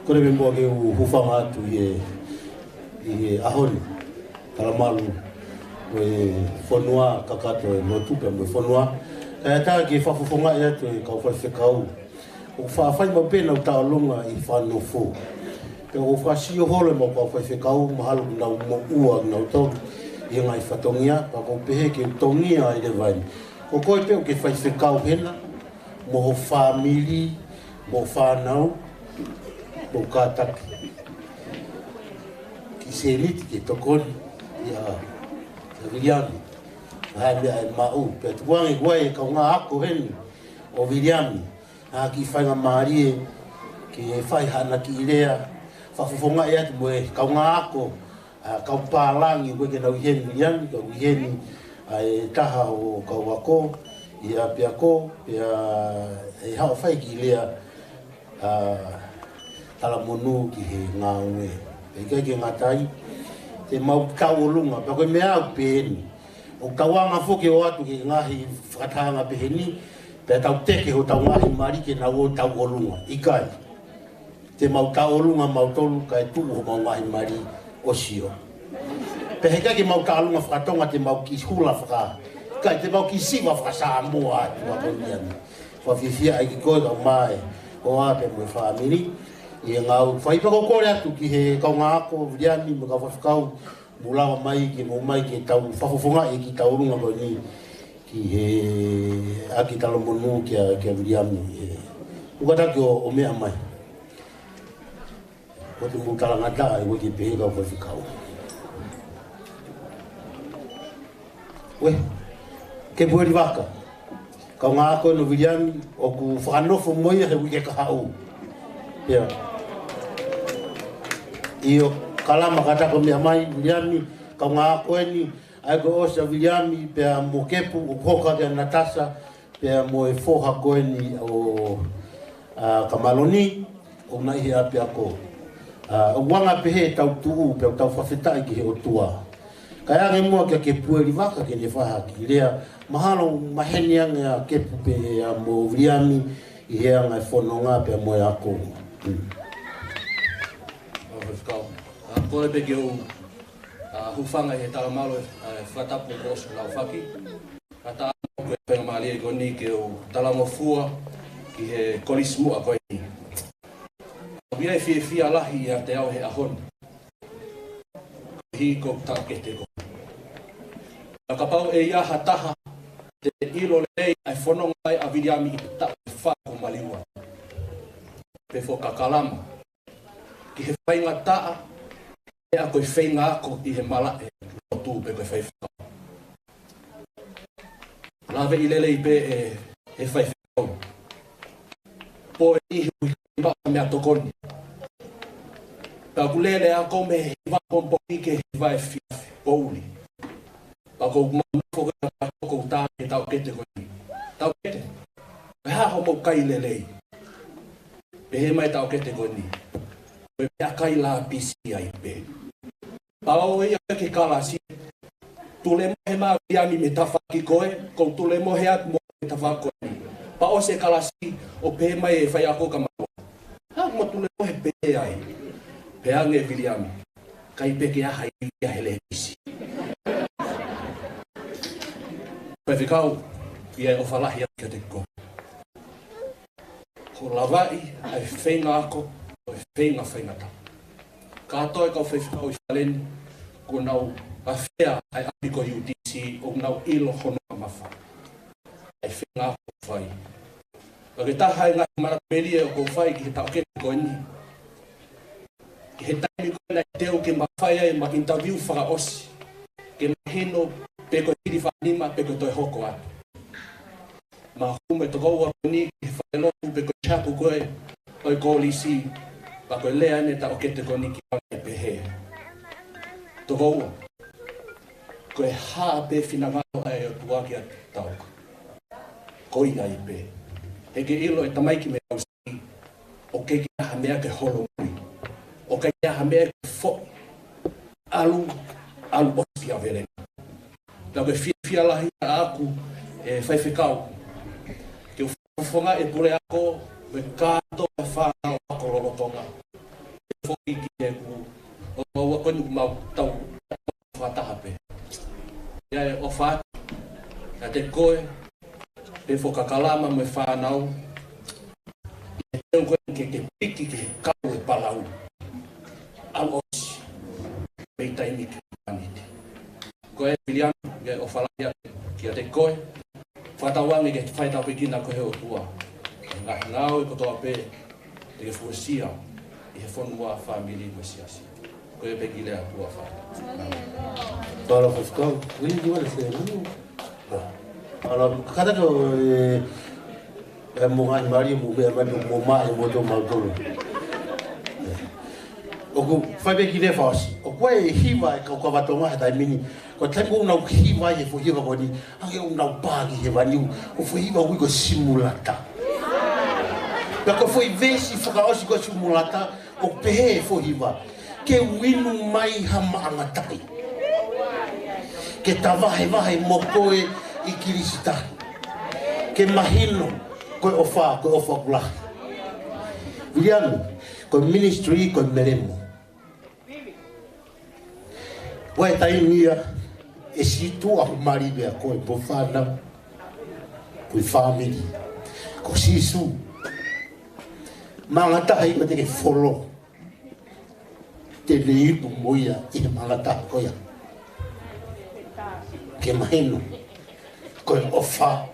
Kore me mua ke hufanga atu i ahori, kalamalu, e whanua kakato e lotu pe mo whanua. Tā ke whafufonga e atu e kau whaiwhekau. O whawhai ma pēna o tālunga i whanofo. Pe o whasio hole mo kau whaiwhekau, mahalu nau mo ua nau tau i ngai whatongia, pa ko pehe ke tongia i le vaini. Ko koe pe o ke whaiwhekau hena, mo ho whamiri, mo whanau, mo kātaki. Ki se riti ke tokoni i a Viliami. Hai mea e mau. Pea tuangi guai e kau ngā ako heni o Viliami. Nā ki whainga maarie, ki e whai hana ki i rea. Whafufonga e atu mo e kau ngā ako. Kau pālangi koe ke nau heni Viliami, kau heni e taha o kau wako, i a pia ko, pia e hao whai ki i rea. Tala monu ki he ngā ue. E kai ke ngā tai, te mau tau o lunga, pa koe mea au pēni. O tauanga whoke o atu ke ngahi whakatanga peheni, pe tau teke ho tau ngahi marike na o tau o lunga. I kai, te mau tau o lunga mau tolu kai tu ho mau ngahi mari o sio. Pe he kai ke mau tau lunga whakatonga te mau ki hula whaka. Kai te mau ki siwa whakasa moa atu a koniani. Whawhiwhia ai ki koe kau mai, o ape mo e whaamiri. I ngau whaipako kore atu ki he kau ngā ako, Viliami, mo ka whawhikau, mulawa mai ki mo mai ki tau whafofonga e ki tau runga ko ni ki he aki talo monu ki a Viliami. Ukataki o mea mai. Ko te mutala ngata e wiki pehe kau whawhikau. We, ke pueri waka. Kau ngā ako no Viliami, o ku whanofo moia he wike ka hau. Yeah. Io kalama kata ko mea mai Viliami kau ngā koe ni ai ko osa Viliami pea mo kepu o koka ke Natasha pea mo e foha koe ni o Kamaloni o nai he api ako o wanga pehe tau tuu pea tau whawhetai ki he o tua Kaya nge mua kia ke pueri waka ke ne whahaki. Lea mahalo maheniang ea ke pupe ea mo Viliami i hea ngai whanonga pe mo ea ko. Kore pe ke o hufanga he talamalo whatapu rosu lau whaki. Ata amo koe whenga maali e koni ke o talamofua ki he kolismu a koe ni. Wia e fia lahi a te au he ahon. Hi ko take te ko. Ka pau e ia hataha te ilo lei ai whanonga ai a Viliami i ta whako maliwa. Pe fo kakalama. Ki he whainga taa e a koe whainga ako i he mala e lotu pe koe whaifakau. Lawe i lele i pe e whaifakau. Po e ihi ui ba mea tokoni. Pau lele ako me he wapompo ike he vai fiafe, pouli. Pau kou mamufo ka kou tāne tau kete koni. Tau kete. Pe haho mo kai lelei. Pe he mai tau kete koni. Pe pia kai la pisi ai pe. Pau e ia ke kalasi. Tule mohe maa Viliami me tawhaki koe. Kou tule mohe at mo me tawhaki koe. Pau se kalasi o pe mai e whai ako ka maua. Ha mo tule mohe pe ai. Pea nge Viliami, kai peke aha i ia hele isi. Koe whikau, ia e ofalahi a kia te ko. Ko lawai, ai whenga ako, o whenga whaingata. Kātoi kau whikau i whaleni, ko nau a whea ai apiko UTC, o nau ilo hono a mawha. Ai whenga ako whai. Wake taha e ngā marakmeri e o kou whai ki he tau kete koe ni. Ki he taimi koe nei teo ke mawhaia e ma interview whakaosi. Ke maheno pe koe hiri whanima pe koe toi hoko atu. Ma hume to koua koni ki he whaelotu pe koe chapu koe oi kōlisi. Pa koe lea ne ta o kete koni ki wane pe he. To koua. Koe haa pe whinangalo ai o tuaki atu tauka. Koi ai pe. Heke ilo e tamaiki me ausi. O ke aha mea ke holo mui. O kai aha mea ke fo. Alu osi a vele. Lau ke fia lahi a aku e whaiwhikau. Ke uwhonga e pule ako me kāto e whānau ako rolotonga. E whoki ki e ku. O wakoni mau tau whataha pe. Ia e o whāti. A te koe. Pe whokakalama me whānau. E teo koe ke piki ke kau e palau. Al osi. Pei taimi ke paniti. Koe Viliami, e o whalaia ki a te koe. Whatawangi ke whaitau pekina koe o tua. Ngahi ngau e kotoa pe te ke fuesia i he whonua whamiri me siasi. Koe peki lea tua whai. Tōra whaiskau, wini diwa le se nani? Ala, kata ko e mo ngai mari mo be mai mo mai mo do mal tolo. O ko fai be kile fas. O ko e hiva e ko vatonga e dai mini. Ko tempo na hiva e fo hiva ko ni. Ake o na bagi he vani o fo hiva wi ko simulata. Pe ko foi vesi fo ka osi ko simulata o pe fo hiva. Ke winu mai hama angatai. Ke tavahe vahe mo koe i kirisita. Ke mahino koe ofa kulahi. Viliami, koe ministry koe meremo. Wae taimia e situ a maribe a koe po whanau. Koe family. Ko sisu. Mangatahi ko te ke folo. Te leipu moia i mangatahi koea. Ke mahino. Koe ofa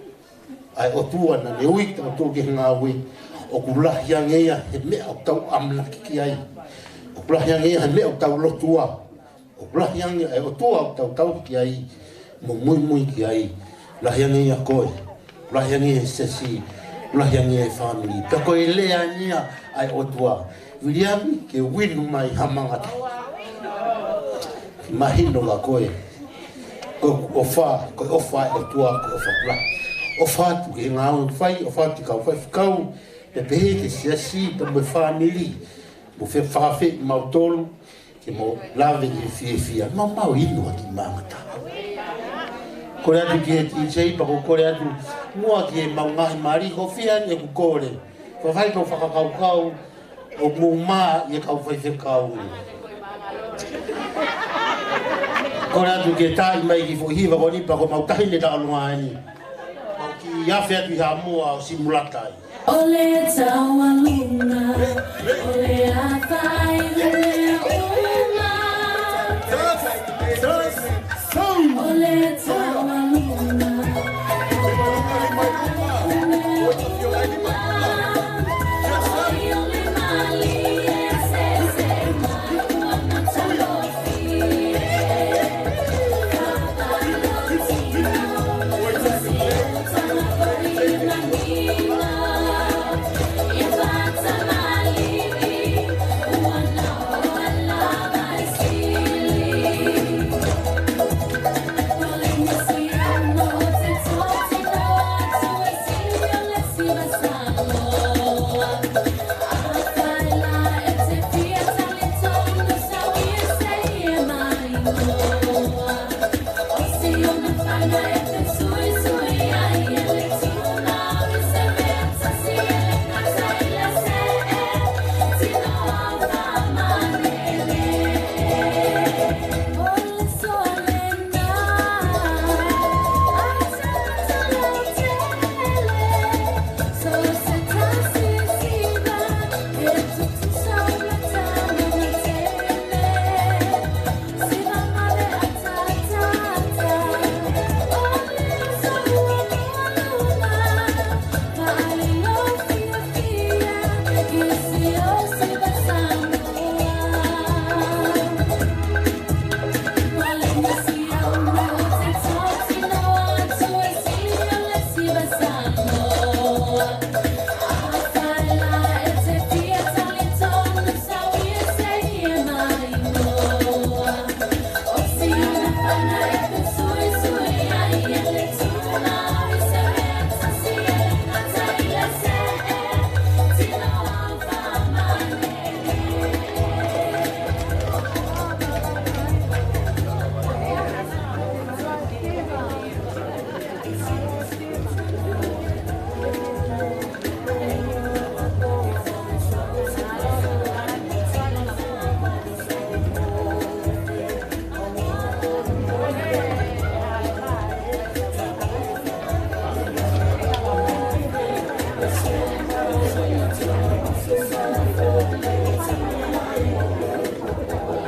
ai o tua na ne ui ta to ke nga ui o kulahi angea he me o tau amla ki ai o kulahi angea he me o tau lotua o kulahi angea ai o tua o tau ki ai mo mui ki ai kulahi angea koe kulahi angea sesi kulahi angea family pe koe lea nia ai o tua Viliami ke winu mai hamangata mahino la koe ofa e tua ko ofa pla ofa tu ke ngau fai ofa tu ka fai kau te pe ke siasi te me family mo fe fa fe mautolo ke mo lave ke fia mau ino ki mangata ko atu ke ti sei pa ko atu mua ke mau ngai mari ko fia ne ku kore ko vai ko whakakau o mu ma ye kau Fe'ofa'aki ko atu ke tai mai ki fo hiva ko ni pa ko mau kahine ta alunga ni mau ki ya fia tu ha mua o simulatai ole tawa luna ole atai ole uma ole tawa luna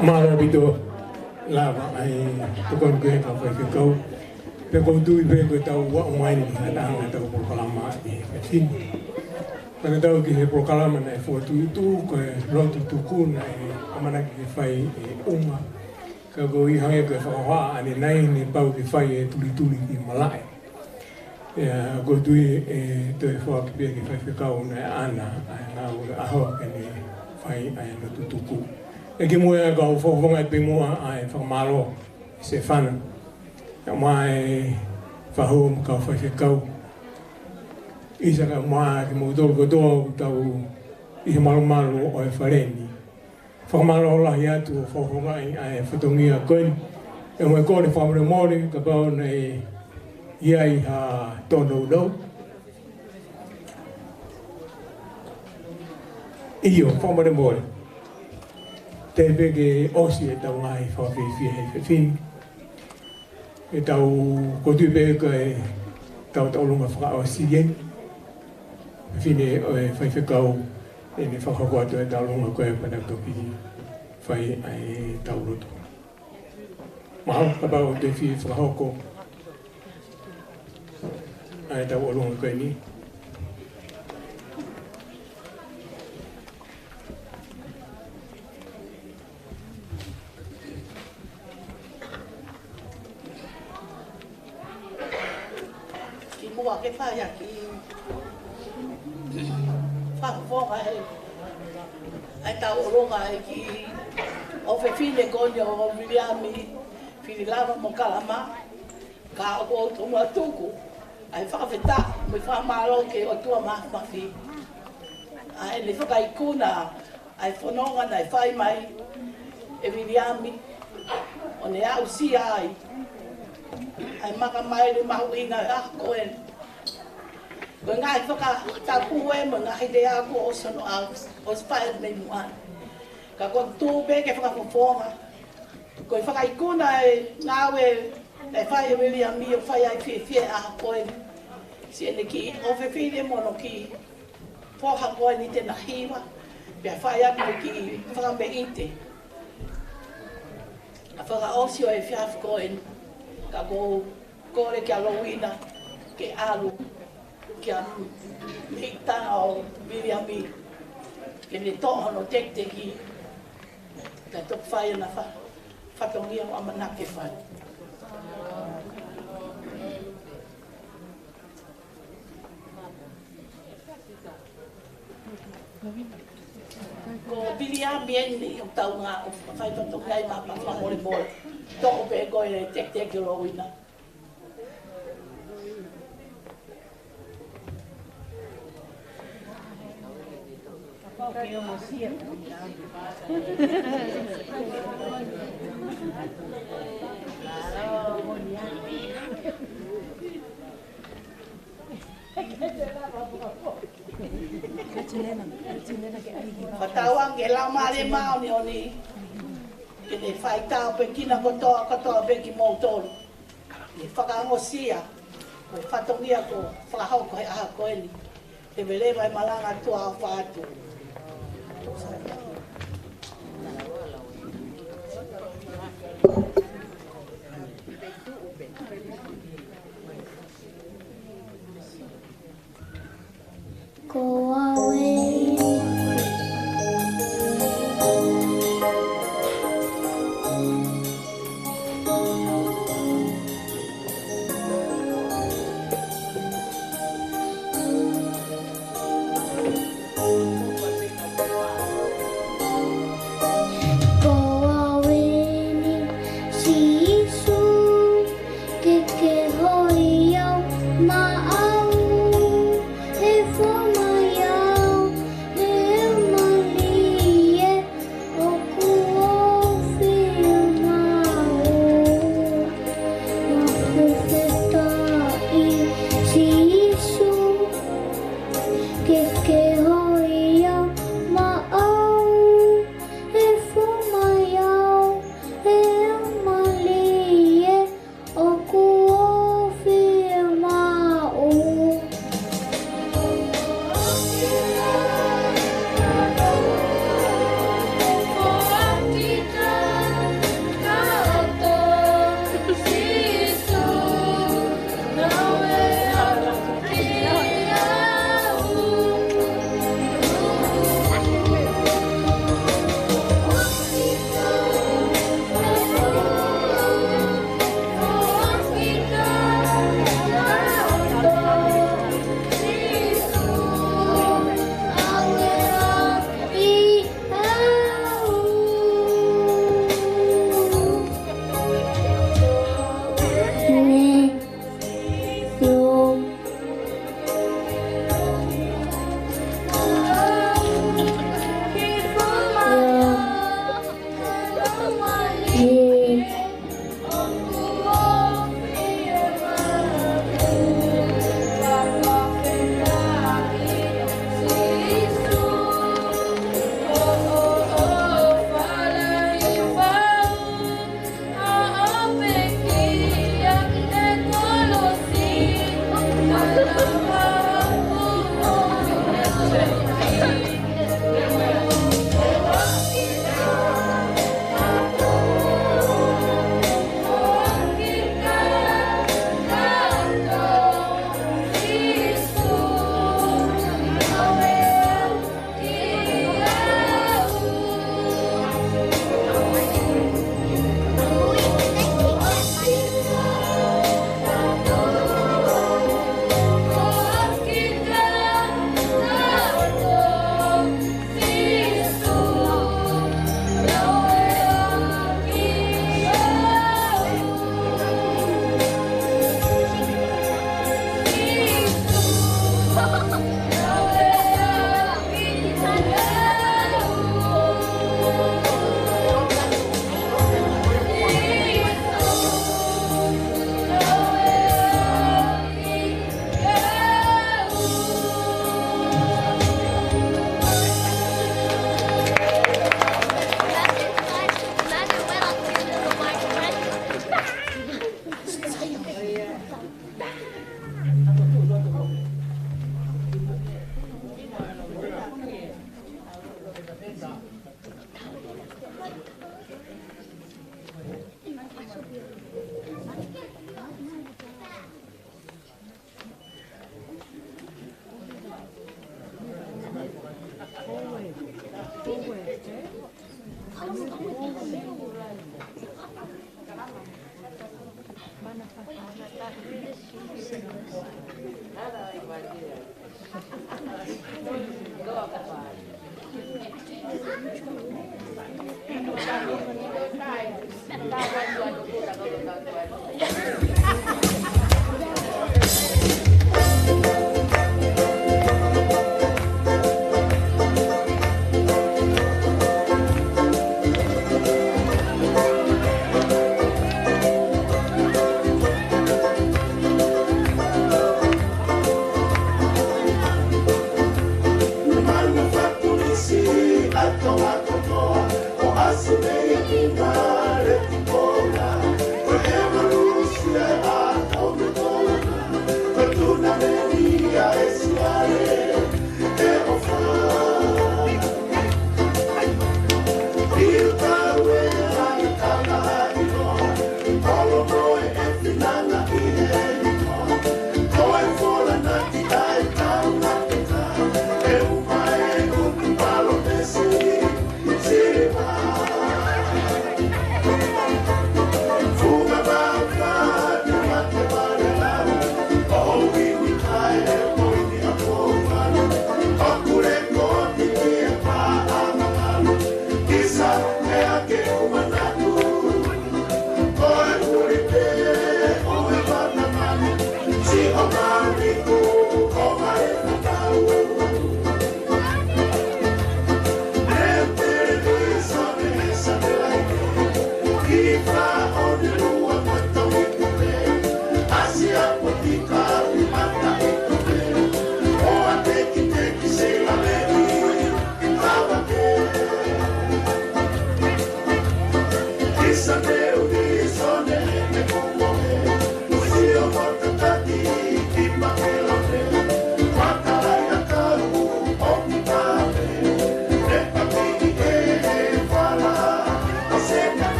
Mara bito lava ai tukon ke ka Fe'ofa'aki pe ko tu pe ko tau wa mai ni na nga tau proklama ni fin pana tau ki proklama na fo tu ko rotu tu kun ai amana ki fai uma ka go I hange ko fa wa ani nai ni pau ki fai tuli ki malai ya go tu to fo ki ki Fe'ofa'aki na ana na a ho ni fai ai no tu ku e ke mua ka ufofonga pe mua ai whakamalo se whana. Ka mai whahum ka Fe'ofa'aki isa ka mai ke mua tolu kotoa tau I he malo o e whareni. Whakamalo lahi atu o whafonga ai whatongia koen. E mua kore whamare mori ka pao nei iai ha tono no. Iyo whamare mori. Te peke osi e tau ngai whawhiwhia he whiwhin. E tau kotu peke e tau taulunga whakaosi yen. Whiwhine o e Fe'ofa'aki e ne whakakoatu e taulunga koe panaktoki whai ai tau roto. Mahau kapau te whi whakahoko ai tau olunga koe ni. Ke Fe'ofa'aki whakafonga ai tau oronga ki o Fefine konyo o Viliami Fililava mo kalama ka o tonga tuku ai whakawheta me whamaro ke o tua mafi ai le whakaikuna ai whanonga nei whai mai e Viliami, o ne au si ai. Ai maka mai le mahu inga a koen. Ko ngai whaka tapu e mo ngahi de ako o sono au, o spire me muan. Ka ko tūpe ke whakafofonga. Ko i whakaikuna e ngawe e whai e Viliami o whai ai fie a koen. Si ene ki o whewhine mono ki poha koen i te nahiwa. Pea whai api ki whakambe ite. A whakaosio e whiaf koen. Ka ko kore ki Halloween ke alu ki a mihitanga o Viliami ke ne toha no tekteki ka tok whai na whatongia o amanake whai. Ko Viliami eni o tau ngā o whai whatongia i mapa whamore mora. Toko pe koe e tekteki o Halloween. Patawang ke lau mare mau ni oni. Kene whai tau pe kina kotoa pe ki mautolu. I whakaangosia. Koe whatongia ko whakahau koe aha koe ni. Te welewa e malanga tua o whaatu. Ko awe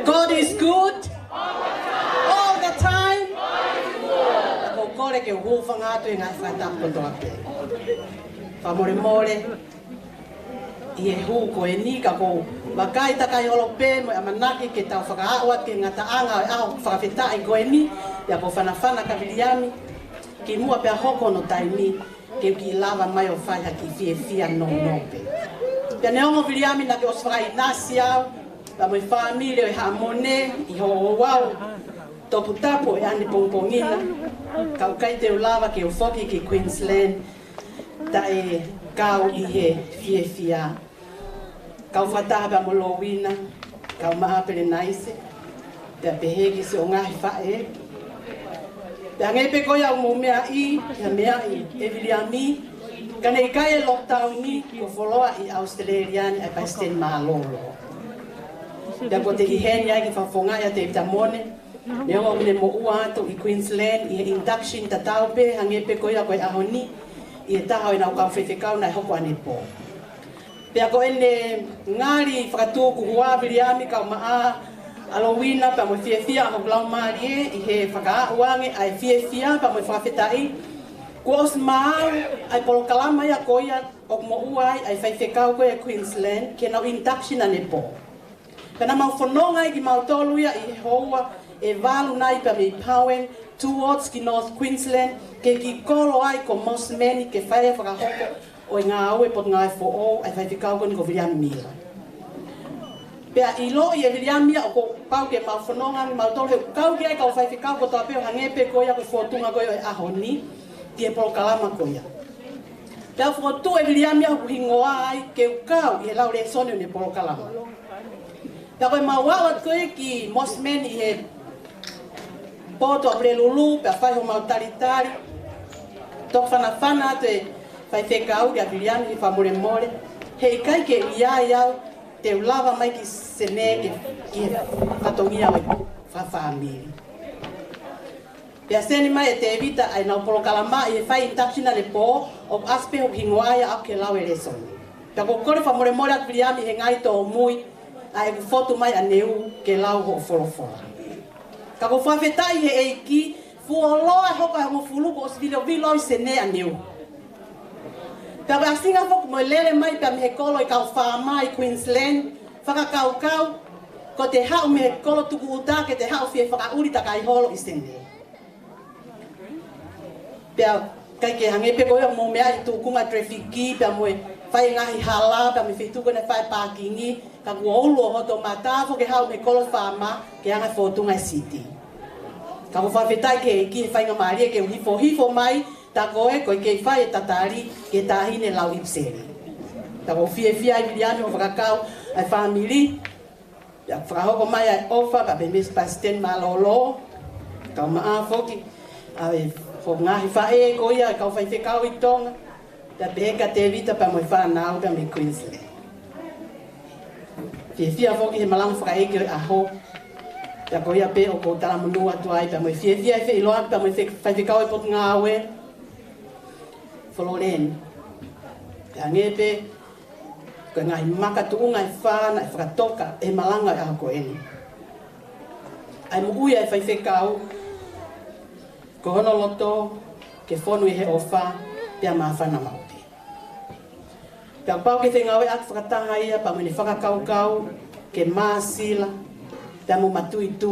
God is good all the time. Ko kore ke hu fanga to ngai fata ko to ate. Fa more ie hu ko eni ka ko makai ta kai holo pe mo amanaki ke ta faka wa ke ngata anga a fa fita ai ko eni ya ko fana ka Viliami ki mua pe hoko no taimi ke ki lava mai o fa ha ki fia no pe. Ya ne o Viliami na ke o sfai nasia ba mo family o ha mone I ho wow topu tapo e ani pongpongina ka kai te lava ke o foki ki Queensland ta e kau I he fia kau fata ba mo lowina kau ma pele naise te pehegi se o ngahi fae te angepe ko ya mo mea I ya mea I e Viliami kana I kai lockdown ni ko foloa I Australian e pasten malolo te ko te hen ya ki fafonga ya te tamone ne o mine mo ua to I Queensland I induction ta taupe angepe ko ya ko ahoni I taho ina ka fefekau na hoko ane po. Pea ko ene ngari whakatu ku hua Viliami ka maa alowina pa mo fiefia ho blau marie I he whakaawange ai fiefia pa mo whakawhetai. Ko os maa ai polo kalama ia koia o mo uai ai whaifekau koe Queensland ke nau induction ane po. Pena mau whanonga I ki mau tolu ia I hoa e walu nai pa me pauen towards ki North Queensland ke ki kolo ai ko mosmeni ke whaia whakahoko o ngā aue pot ngai fo o ai whaifikau koni ko Viliami mila. Pea I lo I e Viliami o ko pau ke mau whanonga ni mau tolu kau ki ai ka o whaifikau ko toa peo hangepe koia ko whotunga koia e ahoni ki e polo kalama koia. Pea whotu e Viliami o hingoa ai ke ukau I he lau le soni o ne polo kalama. Pea koe mau wawat koe ki mosmeni I he poto apre lulu pe fai ho mau tari tok fana te fai fekau ya Viliami fa more he kai ke ia te lava mai ki sene ke patongia fa family pe sene mai te evita ai na polo kalama I fai induction le po o aspe o hingoaya a ke lawe leson ta ko kore fa more a Viliami he ngai to mui ai ku foto mai aneu ke lau ho fora ka ko fa fetai he eiki fu loa hoka mo fulu ko vilo I sene aneu ta ba singa fo mo lele mai pa me kolo I ka fa mai Queensland fa ka kau ko te ha me kolo tu uta ke te ha fi fa ka uri ta kai holo I sene pia kai ke hange pe ko mo me ai tu kunga trafiki pa mo fai ngahi hala pa me fitu ko na fai parkingi ka kuolo ho to mata fo ke ha me kolo fama ke anga foto ngai city ka ko fa fetai ke ki fai nga maria ke hifo mai ta ko ke fai tatari ke tahine lau ipseri ta ko fie Viliami o Kakau ai family ya fra ho mai ai ofa ka be mes pasten malolo ka ma fo ki ai fo ngahi fai ko ia ka fai fekau I tonga ta beka te vita pa mo fa na o pa me Queensland fia foki he malang whakae ki aho ya ko ia pe o ko tala munua tuai pa mo fia fe ilo pa mo whaifikau pot ngā aue Foloren ya ngepe ko ngai maka tuunga whana whakatoka e malanga e ako eni ai mo uia e whaifikau ko hono loto ke fonu I he ofa pia mawhana mau ka pau ke te ngawe ak whakataha ia pa mene whakakau ke māsila ta mo matui tu